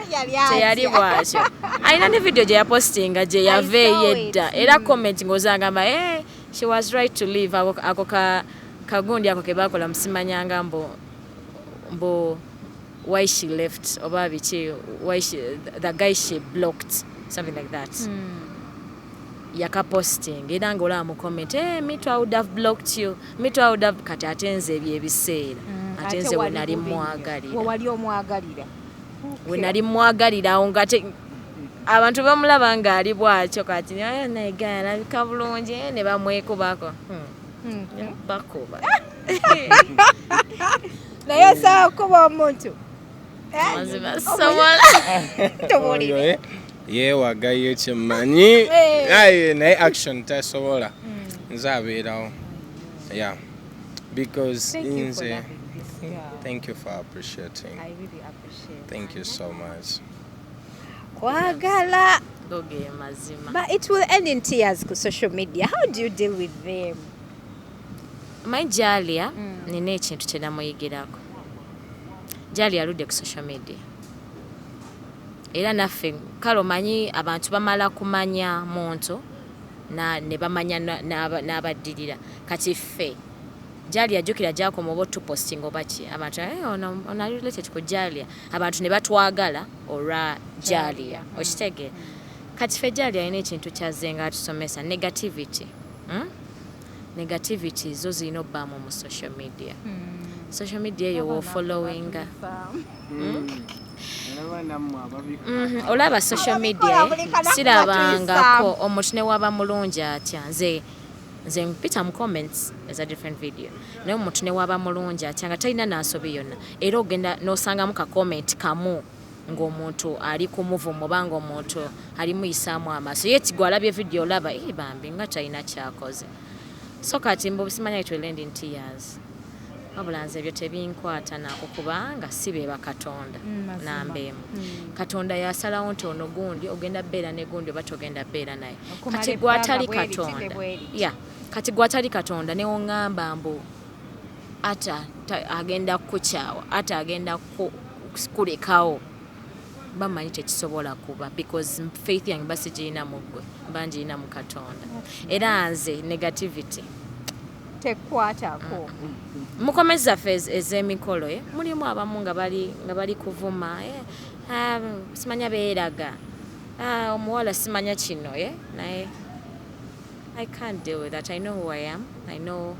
teyali bwatyo. Alina ne video gye yapostinga gye yava eyedda era comment ng'ozagamba she was right to leave. Ako kagundi ako ke bakola musimanyanga mbo why she left oba biki the guy she blocked, something like that. Yakaposting era ng'olaba mu comment me too I would have blocked you, me too I would have. Kati ate nze ebyebiseera ate nze we nali mwagalira we nali mwagalira awo nga abantu bamulaba ng'ali bwatyo kati naye gaya alabika bulungi ne bamwekubako bakuba naye osobola kuba omuntu mazima sobola tubulire yeewagayo kyemmanyi naye action tasobola nze abeerawo. Yeah, because nze thank you for appreciating. I really appreciate. Thank you so much. Kwagala. goge mazima. But it will end in tears ku social media. How do you deal with them? My Jalia nina ekintu kye namuyigirako. Jalia aludde ku social media. Era naffe kale omanyi abantu bamala kumanya muntu ne bamanya n'abaddirira. Kati ffe Jalia jukira jako mu to posting obaki abantu ona related ku Jalia abantu ne batwagala olwa Jalia okitege. Kati ffe Jalia ine ekintu kyazenga atusomesa negativity. Negativity zo zino bamo mu social media. Social media yo following olaba social media sirabangako omuntu ne waba mulungi atya nze mpita mu comments as a different video naye omuntu ne waba mulungi atya nga talina nansobi yonna era ogenda n'osangamu ka comment kamu ng'omuntu ali ku muvumo banga omuntu ali muyisaamu amaaso ye tigwa alabye video olaba bambi nga talina kyakoze. So kati mbo bisimanya it will end in tears. Abulanze ebyo tebinkwata nako kubanga sibe bakatonda nambeemu. Katonda yasalawo nti ono gundi ogenda beera ne gundi oba togenda beera naye. Kati gwatali katonda. Yeah, kati gwatali katonda ne ongamba mbu Atta agenda kukyawa, Atta agenda kulekawo. Bamanyi tekisobola kuba because faith yange basi girina mu ggwe bangi ina mu katonda. Era nze negativity tekwatako. Mukomezi zaffe ez'emikolo mulimu abamu nga bali kuvuma simanya beeraga omuwala simanya kino naye I can't deal with that. I know who I am. I know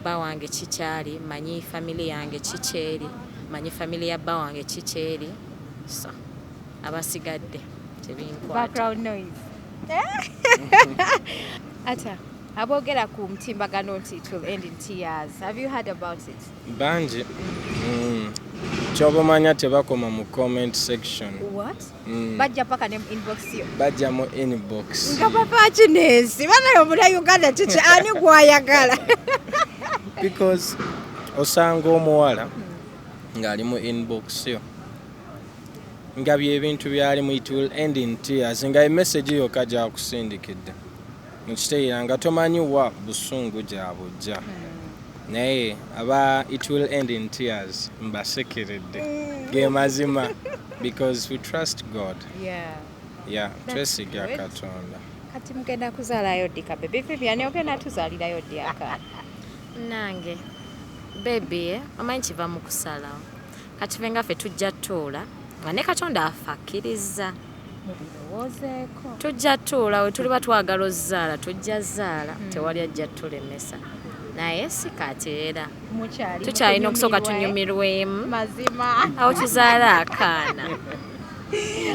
bawange kikyali, manyi family yange kikyeri, manyi family ya bawange kikyeri. So abasigadde tebinkwata. Background noise. Atta, Abogera ku mtimbagano nti it will end in tears. Have you heard about it? Banji. Chobomanya tebakoma mu comment section. What? Bajja paka ne inbox yo. Bajja mu inbox. Nga papa chinesi. Bana yo muri Uganda chichi ani gwayagala. Because osanga omuwala ngali mu inbox yo. Nga bye ebintu byali mu it will end in tears. Nga message yo kaja kusindikidde. Mukiteera nga tomanyi wa busungu gyabujja. Naye aba it will end in tears mbasekeredde ge mazima because we trust God. Yeah, twesiga Katonda. Kati mugenda kuzaalayo ddi kabebe Vivian ogenda tuzaalirayo ddi aka? Nange baby amanyi kiva mu kusalawo kati venga ffe tujja tuula nga ne Katonda afakkiriza Mubirowoozeeko. tujja tuula we tuli batwagala ozzaala tujja zaala tewali ajja tulemesa naye si kati era tukyalina okusooka tunyumirwemu mazima awo tuzaala akaana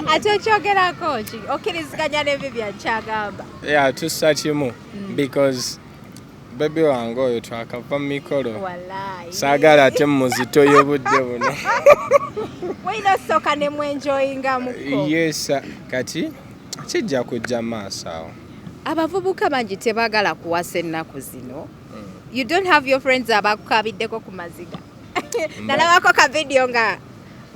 ate okyogerako ki okkiriziganya ne Vivian kyagamba? Yeah, tussa kimu because baby wange oyo twakava mu mikolo saagala ate muzito y'obudde buno. Wayina osooka ne mwenjoyingamuko? Yes, kati kijja kujja maaso awo. Abavubuka bangi tebaagala kuwasa ennaku zino. You don't have your friends abakukabiddeko ku maziga. Nalabako ka video nga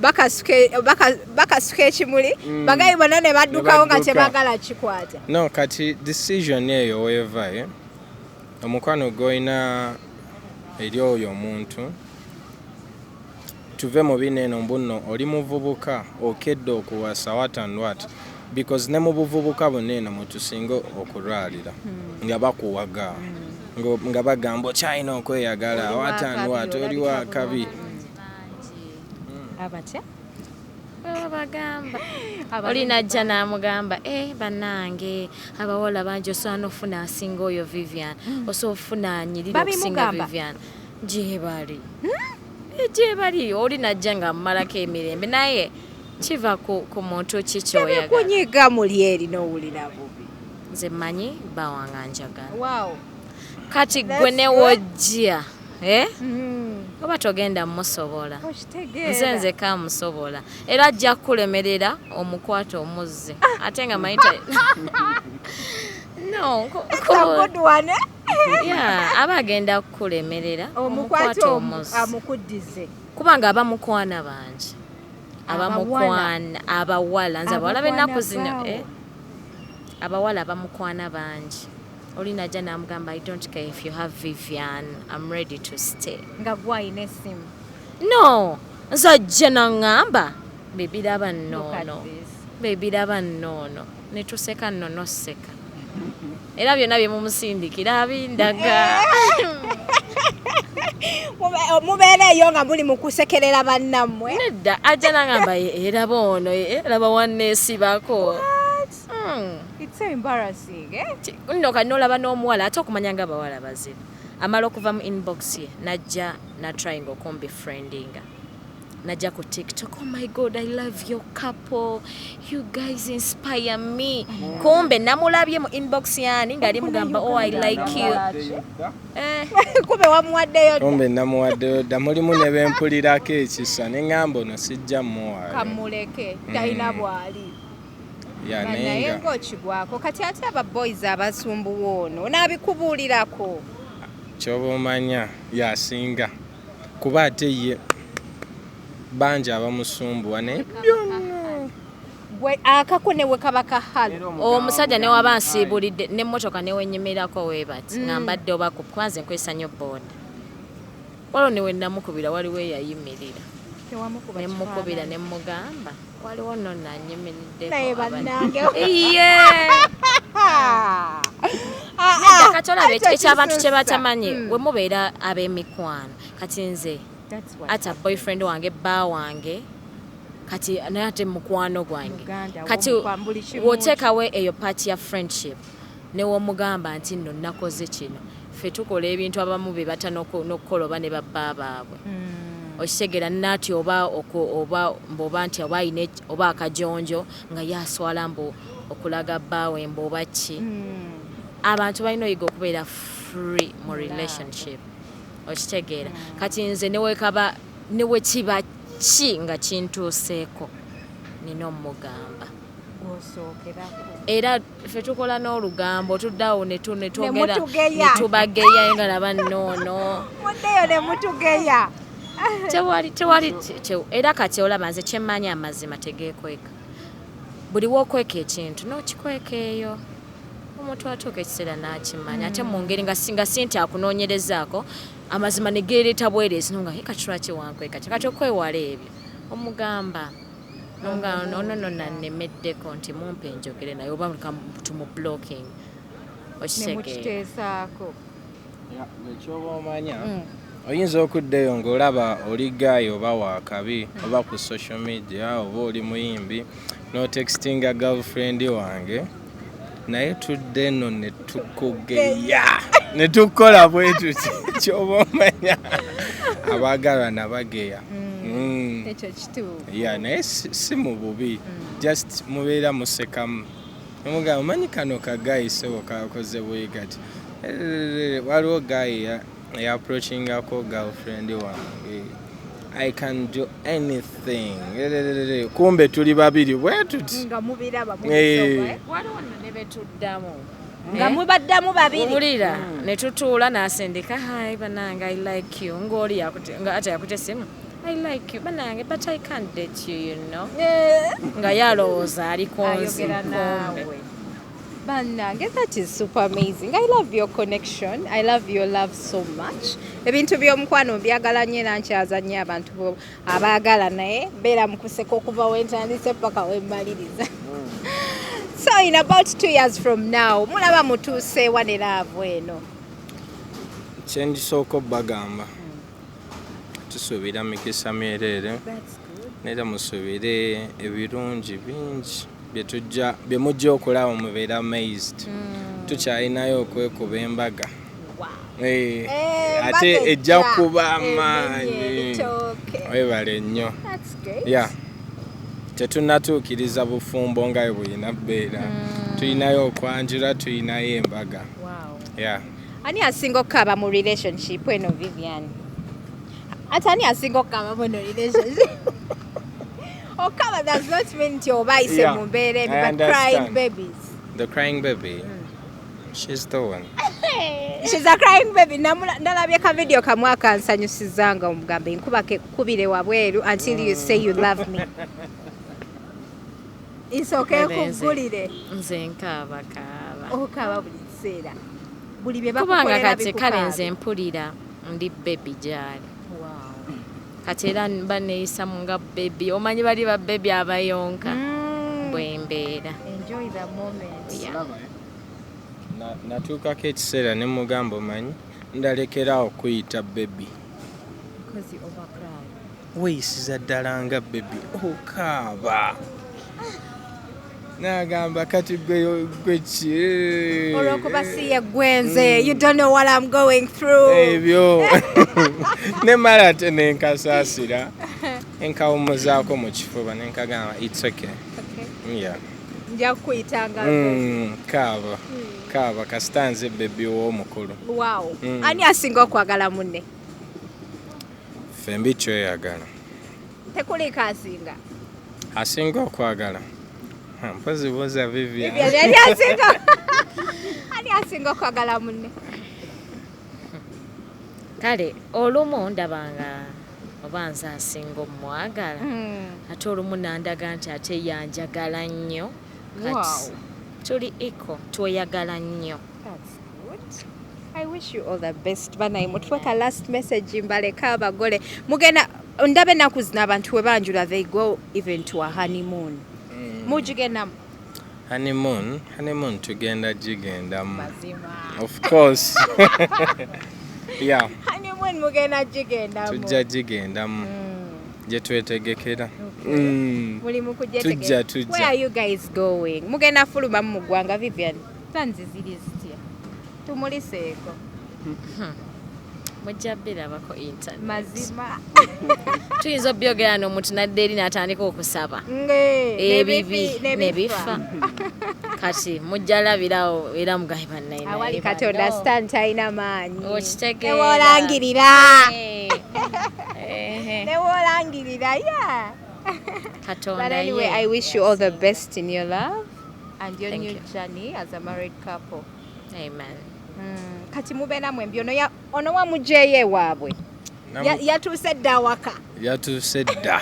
bakasuka ekimuli bagayi bonna ne baddukawo nga tebaagala kikwata. No, kati decision eyo weeva omukwano gw'olina eri oyo omuntu tuve mu bineeno mbuno oli muvubuka okedde okuwasa what and what because ne mu buvubuka buneeno mutusinga okulwalira nga bakuwaga nga bagamba okyalina okweyagala what and what oli wa kabi Abatya? bagamba olina ajja n'amugamba bannange abawala bangi osobola ofuna asinga oyo Vivian osobola ofuna anyirira okusinga Vivian gyebali gyebali olina ajja nga mmalako emirembe naye kiva ku muntu ki kyoyagala kunyiga muli eri n'owulira bubi. nze mmanyi bawanga njagala Wow. kati gwe ne wojja oba togenda musobola nze nzeka musobola era ajja kulemerera omukwata omuzze ate nga mayita no aba agenda kulemerera omukwata omuzze amukuddize kubanga abamukwana bangi abamukwana abawala nze abawala b'ennaku zino abawala abamukwana bangi olina ajja n'amugamba I don't care if you have Vivian, I'm ready to stay. Nga gwayina essimu. No, nze ajja n'aŋŋamba bebiraba nnono. Bebiraba nnono. Ne tuseka nnono sseka. Era byonna bye mumusindikira abindaga. Mubeera eyo nga muli mu kusekerera bannammwe. Nedda ajja n'aŋŋamba era boono laba wanneesibako. It's so embarrassing, Nno kanolaba n'omuwala ate okumanya nga abawala bazira. Amala okuva mu inbox ye najja na trying okumbefriendinga. Najja ku TikTok, oh my God, I love your couple. You guys inspire me. Kumbe namulabye mu inbox yani ng'ali mugamba oh I like you. Kumbe wamuwaddeyo. Kumbe namuwaddeyo dda mulimu ne bempulirako ekisa ne ŋŋamba ono sijja mmuwala. Kamuleke talina bwali. Naye ng'okigwako kati ate aba boys abasumbuwa ono n'abikubuulirako. Ky'oba omanya yasinga kuba ate ye bangi abamusumbuwa naye akako ne we kaba kahalo. Omusajja ne waba nsiibulidde n'emmotoka ne wenyimirako weebati nga mbadde oba kwanze nkwesa nnyo booda. Waliwo ne we namukubira waliwo eyayimirira. Nemukubira ne mugamba waliwo nno nanyimiridde naye bannange kati olaba eky'abantu kye batamanyi we mubeera ab'emikwano kati nze Atta boyfriend wange bba wange kati naye ate mukwano gwange kati woteekawo eyo paati ya friendship newomugamba nti nno nakoze kino ffe tukola ebintu abamu be bata n'okukola oba ne babba baabwe okitegera nati oba mboba nti oba ayina oba akajonjo nga yaswala mbu okulaga bbaawe mboba ki abantu balina oyiga okubeera free mu relationship okitegeera kati nze newe kiba ki nga kintuuseeko nina omugamba era ffe tukola n'olugambo tuddawo netubageya nga laba noono muddeyo ne mutugeya tewali era kati olaba nze kyemmanyi amazima tegeekweka buli wookweka ekintu n'okikweka eyo omuntu atuuka ekiseera n'akimanya ate mu ngeri nga sinti akunoonyerezaako amazima ne geereeta bwereezi no nga kati lwaki wankweka kati okwewala ebyo omugamba nono nannemeddeko nti mumpe enjogere naye oba tumu blocking okitegeesaako ekyoba omanya oyinza okuddeyo ng'olaba oli gaayi oba waakabi oba ku social media oba oli muyimbi n'otextinga girlfriend wange naye tudde eno ne tukugeya ne tukola bwe tuti kyoba omanya abaagalwa nabageya ekyo kituufu naye si mu bubi just mubeera musekamu omugamba omanyi kano kagayi sebo kakoze bwe kati waliwo gayi approachingako girlfriend wange I can do anything kumbe tuli babiri bwe tuti nga mubiraba waliwo ne betuddamu nga mubaddamu babiri owulira ne tutuula n'asindika hi banange I like you ng'oli ate yakute simu I like you banange but I can't date you know nga yalowooza ali konzi kumbe Banange, that is super amazing. I love your connection. I love your love so much. Ebintu by'omukwano byagala nnyo era nkyaza nnyo abantu abaagala naye beera mukuseka okuva wentandise paka wemmaliriza. So in about 2 years from now, mulaba mutuuse wa ne laavu eno? Kye ndisooka obbagamba tusuubira mikisa myereere neera musuubire ebirungi bingi bye mujja okulaba mubeera amazed tukyalinayo okwekuba embaga ate ejja kuba amaanyi webale nnyo tetunnatuukiriza bufumbo nga bwe bulina bbeera tulinayo okwanjula tulinayo embaga ani asinga okukaaba mu relationship eno Vivian? Ate ani asinga okukaaba mu eno relationship? Okaba does not mean to obey some baby, but crying babies. The crying baby. She's the one. She's a crying baby. Ndalabye ka video kamwe akansanyusizanga omugambe nkuba kubire wabweru until you say you love me. It's okay kugulire. Nze nkaba kaba. Okaba buli kiseera. Buli bye bakukolera kati kale nze mpulira ndi baby jali. Kati era baneeyisa nga baby omanyi bali ba baby abayonka bwembeera. Enjoy the moment. Natuukako ekiseera ne mugamba omanyi ndalekerawo okuyita baby weeyisiza ddala nga baby okaaba n'agamba kati gwe ki olwokuba siye gwenze you don't know what I'm going through ebyo ne mala ate nenkasaasira enkawumuzaako mu kifuba nenkagamba it's okay nja kukuyitanga kaaba kasita nze bebi w'omukulu. Wow. Ani asinga okwagala munne? Fembi kyoyagala. Tekuliko asinga? Asinga okwagala. Mpozi buuza Vivian. Ani asinga? Ani asinga okwagala munne? Kale olumu ndabanga oba nze asinga omwagala ate olumu nandaga nti ate yanjagala nnyo kati tuli iko tweyagala nnyo. That's good. I wish you all the best banayi mutuweka last message mbaleka abagole mugenda ndabe ennaku zino abantu we banjula they go even to a honeymoon mugigendamu? Honeymoon tugenda gigendamu of course. Yeah. Honeymoon mugenda gigendamu? Tujja gigendamu gye twetegekera. Mulimu kujja tujja. Where are you guys going? Mugenda fuluma mu ggwanga Vivian? Tanzi ziri zitya? Tumuliseeko. mujja birabako internet mazima tuyinza obyogera n'omuntu nadde eri n'atandika okusaba ebibi nebifa kati mujja labirawo era mugabe bannaye awali katonda stand talina maanyi okitegeera newolangirira newolangirira yeah. But anyway, I wish you all the best in your love and your new journey as a married couple. Amen. Kati mube namwe mbyono ono wamujeye waabwe yatuuse dda waka yatuuse dda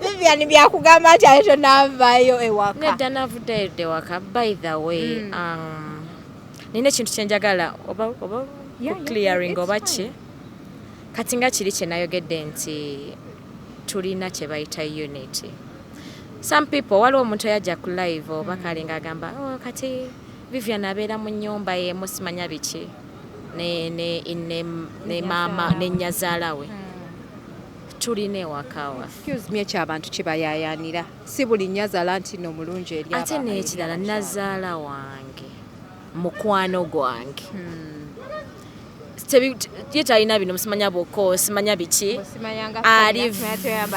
Vivian byakugamba nti ate tonavaayo ewaka nedda navuddeyo ewaka by the way nina ekintu kyenjagala oba clearing oba ki kati nga kiri kye nayogedde nti tulina kye bayita unity. Some people waliwo omuntu yajja ku live oba kale ng'agamba kati Vivian abeera mu nnyumba y'emu simanya biki ne maama ne nnyazaala we tulina ewaka waffe. Excuse me ekyabantu kibayayanira si buli nnyazaala nti no mulungi eri ate n'ekirala nazaala wange mukwano gwange ye talina bino musimanya bwoko simanya biki ali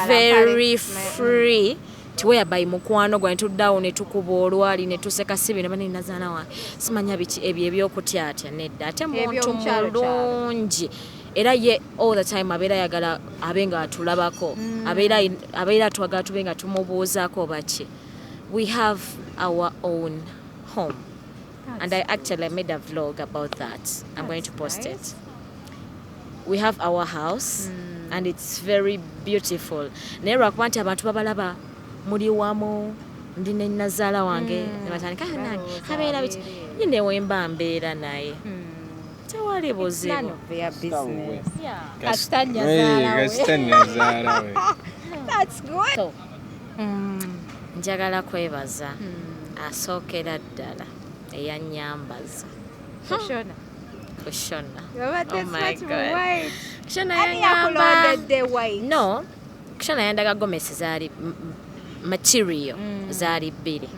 very free tiweyabayi mukwano gwa netuddawo netukuba olwali netuseka si bino bane nazaala wange simanya biki ebyo ebyokutyatya nedda ate muntu mulungi era ye all the time abeera yagala abe nga atulabako abeera twagala tube nga tumubuuzaako baki. We have our own home. And I actually made a vlog about that. I'm going to post it. We have our house and it's very beautiful. Naye lwakuba nti abantu babalaba muli wamu ndi ne nazaala wange ne batandika nange kabeera biti nyine wemba mbeera naye tewali buzibu. Kasita nnyazaala we. That's good. So, njagala kwebaza asookera ddala eyanyambaza kushona. Oh my God. Kushona yanyamba. No, kushona yandaga gomesi zaali material zaali bbiri.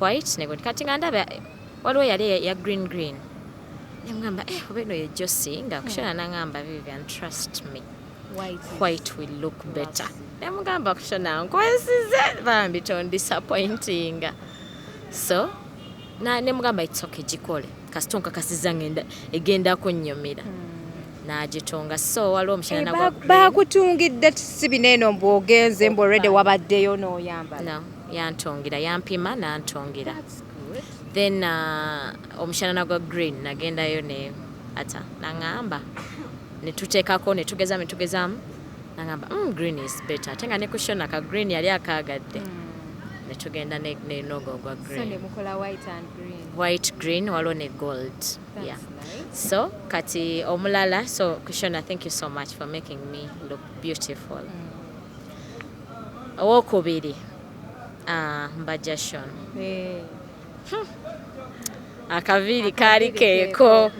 White ne kati nga ndaba waliwo yali ya green. Nemugamba oba eno ye Josie nga kushona nangamba Vivian trust me. White will look better. Nemugamba kushona nkwesize bambi ton disappointing. So nemugamba it's okay gikole kasitonka kasiza ngenda egenda kunnyomera nagitonga so waliwo omushana nagwa bakutungidde sibineno mbwogenze mbu already wabaddeyo n'oyambala. No, yantongira yampima nantongera. Then omushana nagwa green nagendayo ne Atta nangamba netuteekako netugezaamu nangamba green is better ate nga nekushona ka green yali akaagadde netugenda nenogo gwa green. So nemukola white and green. White, green, waliwo ne gold. That's yeah. Nice. So kati omulala so Kushona, thank you so much for making me look beautiful. Owokubiri mbajashon. Akaviri kali keeko.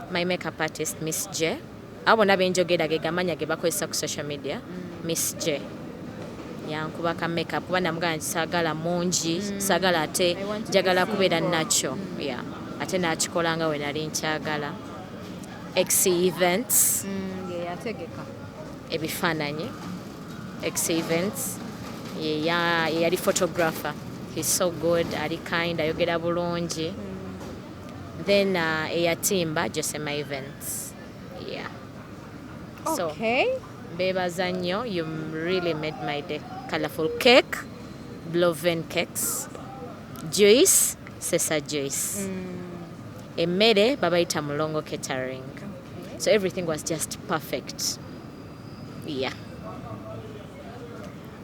My makeup artist Miss J. Abona benjogera gegamanya gebakozesa ku social media. Miss J. Yankuba ka makeup kuba namugana sagala mungi sagala ate njagala kubeera nacho yeah ate nakikolanga we nali nkyagala X events yategeka ebifaananyi X events yali photographer. He's so good, ali kind, ayogera bulungi. Then eyatimba Josema events yeah. Okay. So, bebaza nnyo, you really made my day. Colorful cake, Bloven cakes, juice, Sesa juice. Emmere babayita Mulongo catering. Okay. So everything was just perfect. Yeah.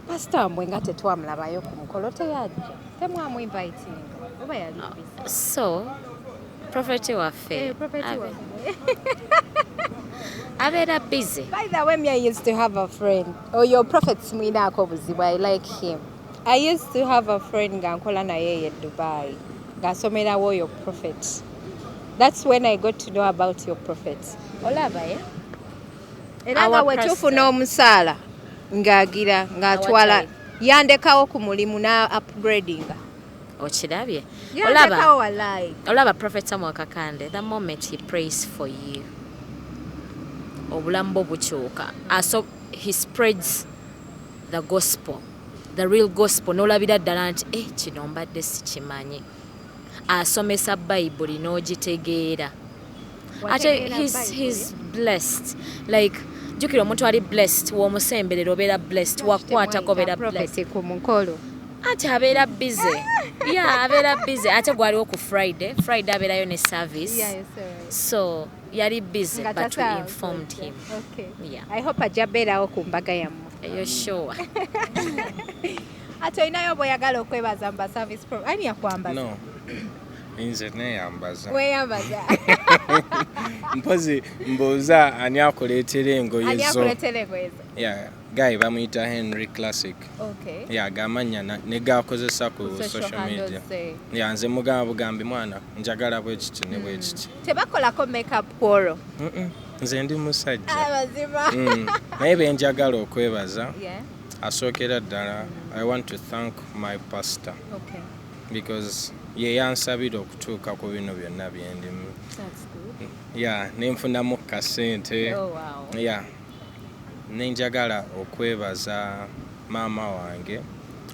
Pastor Mbwenga tetwamulabayo ku mukolo teyajja. Temwamu inviting. Oba yali busy. So, prophet waffe. Prophet waffe. Abera busy. By the way, I used to have a friend. Oh, your prophet's mwina akobuzibu. I like him. I used to have a friend gankola na yeye in Dubai. Gasomera wo your prophet. That's when I got to know about your prophet. Olaba ya? Era nga wetufuna omusaala ng'agira ng'atwala yandekawo ku mulimu na upgrading. Ochirabye. Yeah, Olaba Prophet Samuel Kakande, the moment he prays for you. Obulambo buchuka. So he spreads the gospel. The real gospel. Nolabira ddala nti kino mbadde sikimanyi. Asomesa Bible n'ogitegeera. Ate he's blessed. Like jukira omuntu ali blessed w'omusemberero obeera blessed wakwatako obeera blessed. Ate abeera busy. Yeah, abeera busy. Ate gwaliwo ku Friday abeerayo ne service. Yeah, so yali busy but we informed him. Okay. Yeah. I hope ajabeerawo ku mbaga yammwe. You're sure? Ate olinayo bw'oyagala okwebaza mba service pro. Ani yakwambaza? No. Nze neeyambaza. Weeyambaza. Mpozi mbuuza ani akuleetera engoye zo. Ani akuleetera engoye zo? Yeah, guy bamuyita Henry Classic. Okay. Yeah, gamanya ne gakozesa ku social media. Yeah, nze mugamba bugambi mwana njagala bwe kiti ne bwe kiti. Tebakolako makeup kworo? Nze ndi musajja. Abazima. Naye be njagala okwebaza. Yeah. Asookera ddala, I want to thank my pastor. Okay. Because ye yansabira okutuuka ku bino byonna byendimu. That's good. Yeah, nenfunamu kasente. Oh wow. Yeah. Nenjagala okwebaza maama wange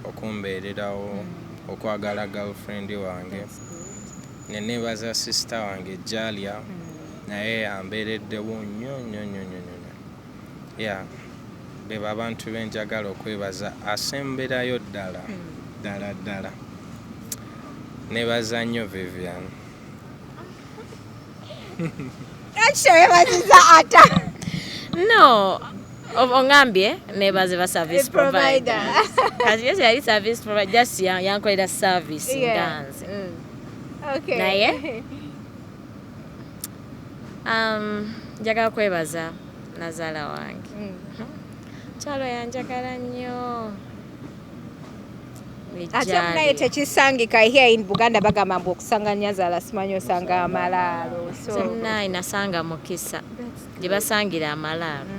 okumbeererawo okwagala girlfriend wange. Nenebaza sister wange Jalia naye yambeereddewo nnyo. Yeah. Beba abantu benjagala okwebaza asemberayo ddala. Nebaza nnyo Vivian. Weebaziza Atta. No. Ongambye nebaze ba service provider. Kasi yali service provider just yankolera service nganze. Okay. Naye njagala kwebaza nazaala wange. Kyalo yanjagala nnyo. Ate naye tekisangika here in Buganda bagamba mbu okusanganya zaala simanyi osanga amalaalo. Naye nasanga mukisa. Gye basangira amalaalo.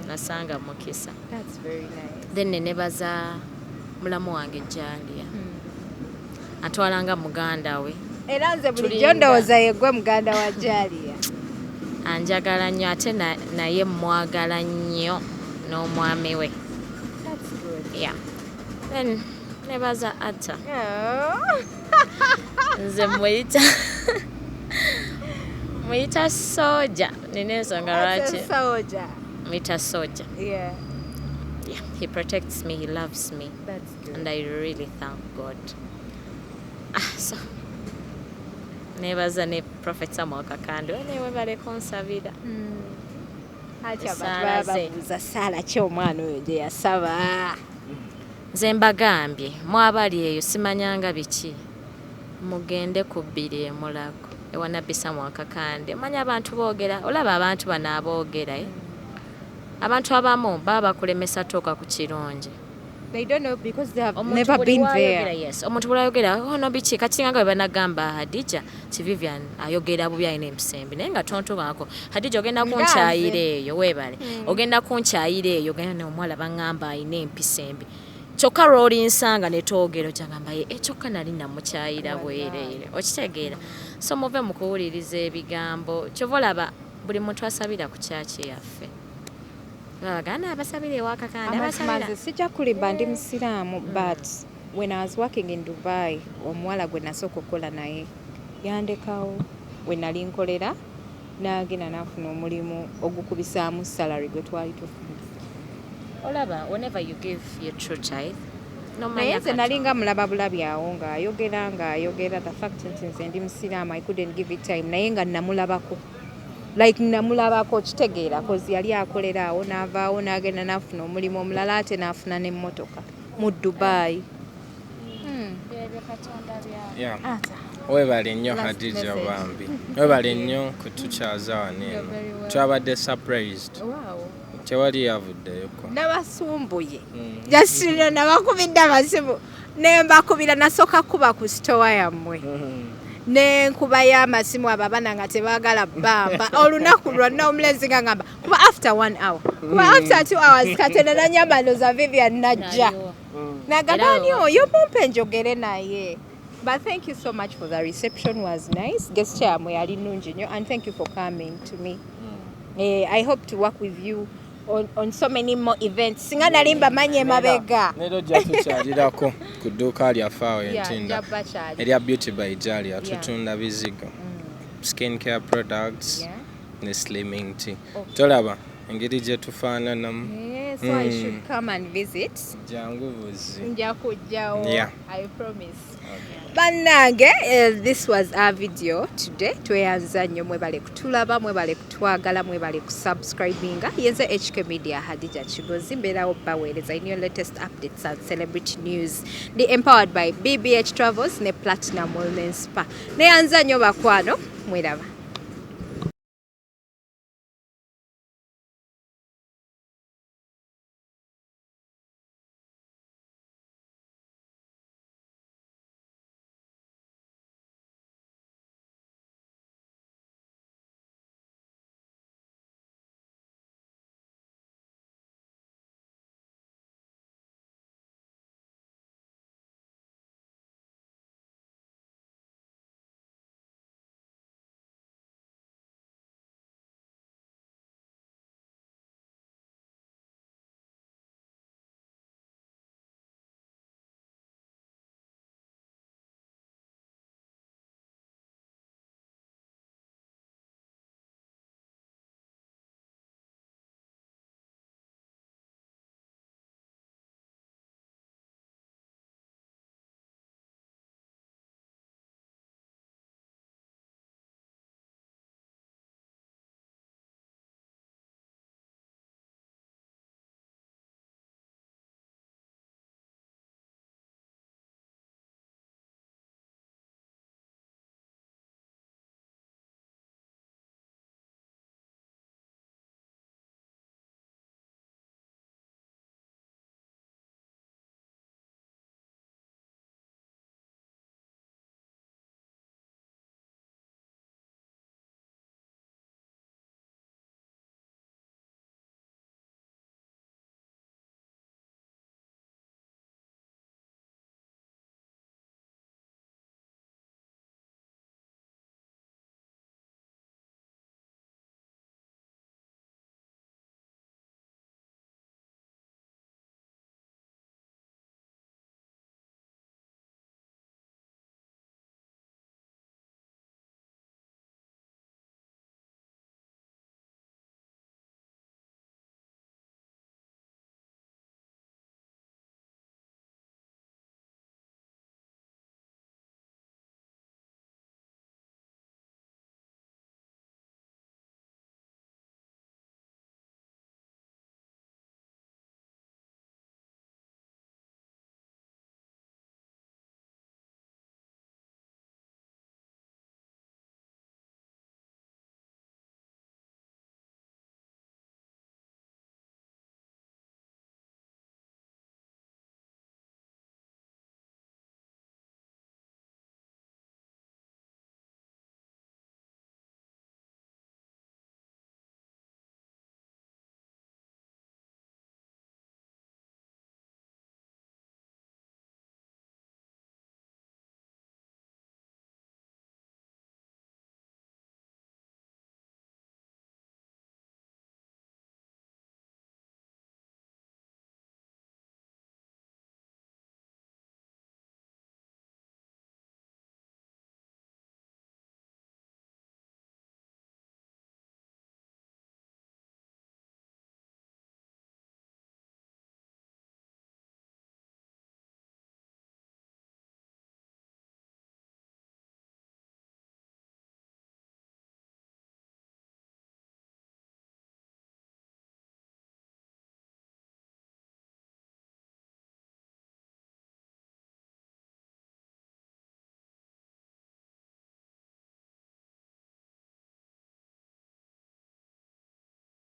Nasanga mukisa. That's very nice. Then nebaza mulamu wange Jalia. Atwalanga muganda we. Era nze bulijjo ndowooza yegwe muganda wa Jalia. Anjagala nnyo ate naye mwagala nnyo n'omwami we. That's good. Yeah. Then nebaza Atta. Oh. Nze muyita soja. Nina ensonga lwaki. Soja. Muyita soja. Yeah. Yeah. He protects me. He loves me. That's good. And I really thank God. So nebaza ne Prophet Samuel Kakande newe bale konsabira. Ati abantu babuuza Saala ki omwana oyo gye yasaba. Nze mbagambye mwabali eyo simanyanga biki mugende ku bbiri emulago ewa Nabbi Samuel Kakande. Manya abantu boogera olaba abantu bano aboogera abantu abamu baba kulemesa toka ku kirungi. They don't know because they have never been there. Yes. Omuntu bwayogera ono biki kati nga bwe banagamba Hadija ti Vivian ayogera bubi ayina empisembi naye nga tonto baako Hadija ogenda kunkyayira eyo weebale ogenda kunkyayira eyo genda omwala bangamba ayina empisembi kyokka lw'oli nsanga ne toogero kyagamba kyokka nali namukyayira bwereere okitegeera so muve mu kuwuliriza ebigambo kyova olaba buli muntu asabira ku kyaki yaffe. Bagana abasabire ewa Kakande abasabira. Sijja kulimba ndi musiraamu but when I was working in Dubai omuwala gwe nasooka okukola naye yandekawo we nali nkolera n'agenda n'afuna omulimu ogukubisaamu salary gwe twali tufuna. Olaba whenever you give your true tithe naye nze nalinga mulaba bulabi awo ng'ayogera the fact nti nze ndi musiraamu I couldn't give it time naye nga namulabako. Like namulabako kitegeera kozi yali akolera awo n'avaawo n'agenda n'afuna omulimu omulala ate n'afuna n'emmotoka mu Dubai. Yeah. Webale nnyo Hadija bambi. Webale nnyo kutukyaza wano eno. Twabadde surprised. Wow. Tewali yavuddeyoko. Nabasumbuye. Jasino nabakubidde amasimu. Ne mbakubira nasooka kuba ku store yammwe. Ne nkuba y'amasimu ababana nga tebaagala bamba olunaku lwonna omulenzi nga ngamba kuba after 1 hour kuba after 2 hours katenda na nyamalo za Vivian najja nagamba ani oyo mumpe njogere naye But thank you so much for the reception. Was nice. Guest chair yali nungi nnyo, and thank you for coming to me. I hope to work with you on so many more events. Singa nalimba manye mabega. Nero tukyalirako ku dduuka lyaffe awo entinda erya Beauty by Jalia tutunda bizigo, skin care products ne slimming tea. Tolaba engeri gye tufaananamu. So I should come and visit. Jangu buzi. Nja kujjawo. Yeah. I promise. Bannange, this was our video today. Tweyanza nnyo, mwebale kutulaba, mwebale kutwagala, mwebale kusubscribinga. Yenze HK Media Hadija Kigozi mbeerawo baweereza in your latest updates and celebrity news. Empowered by BBH Travels ne Platinum Wellness Spa. Neyanza nnyo bakwano, mweraba.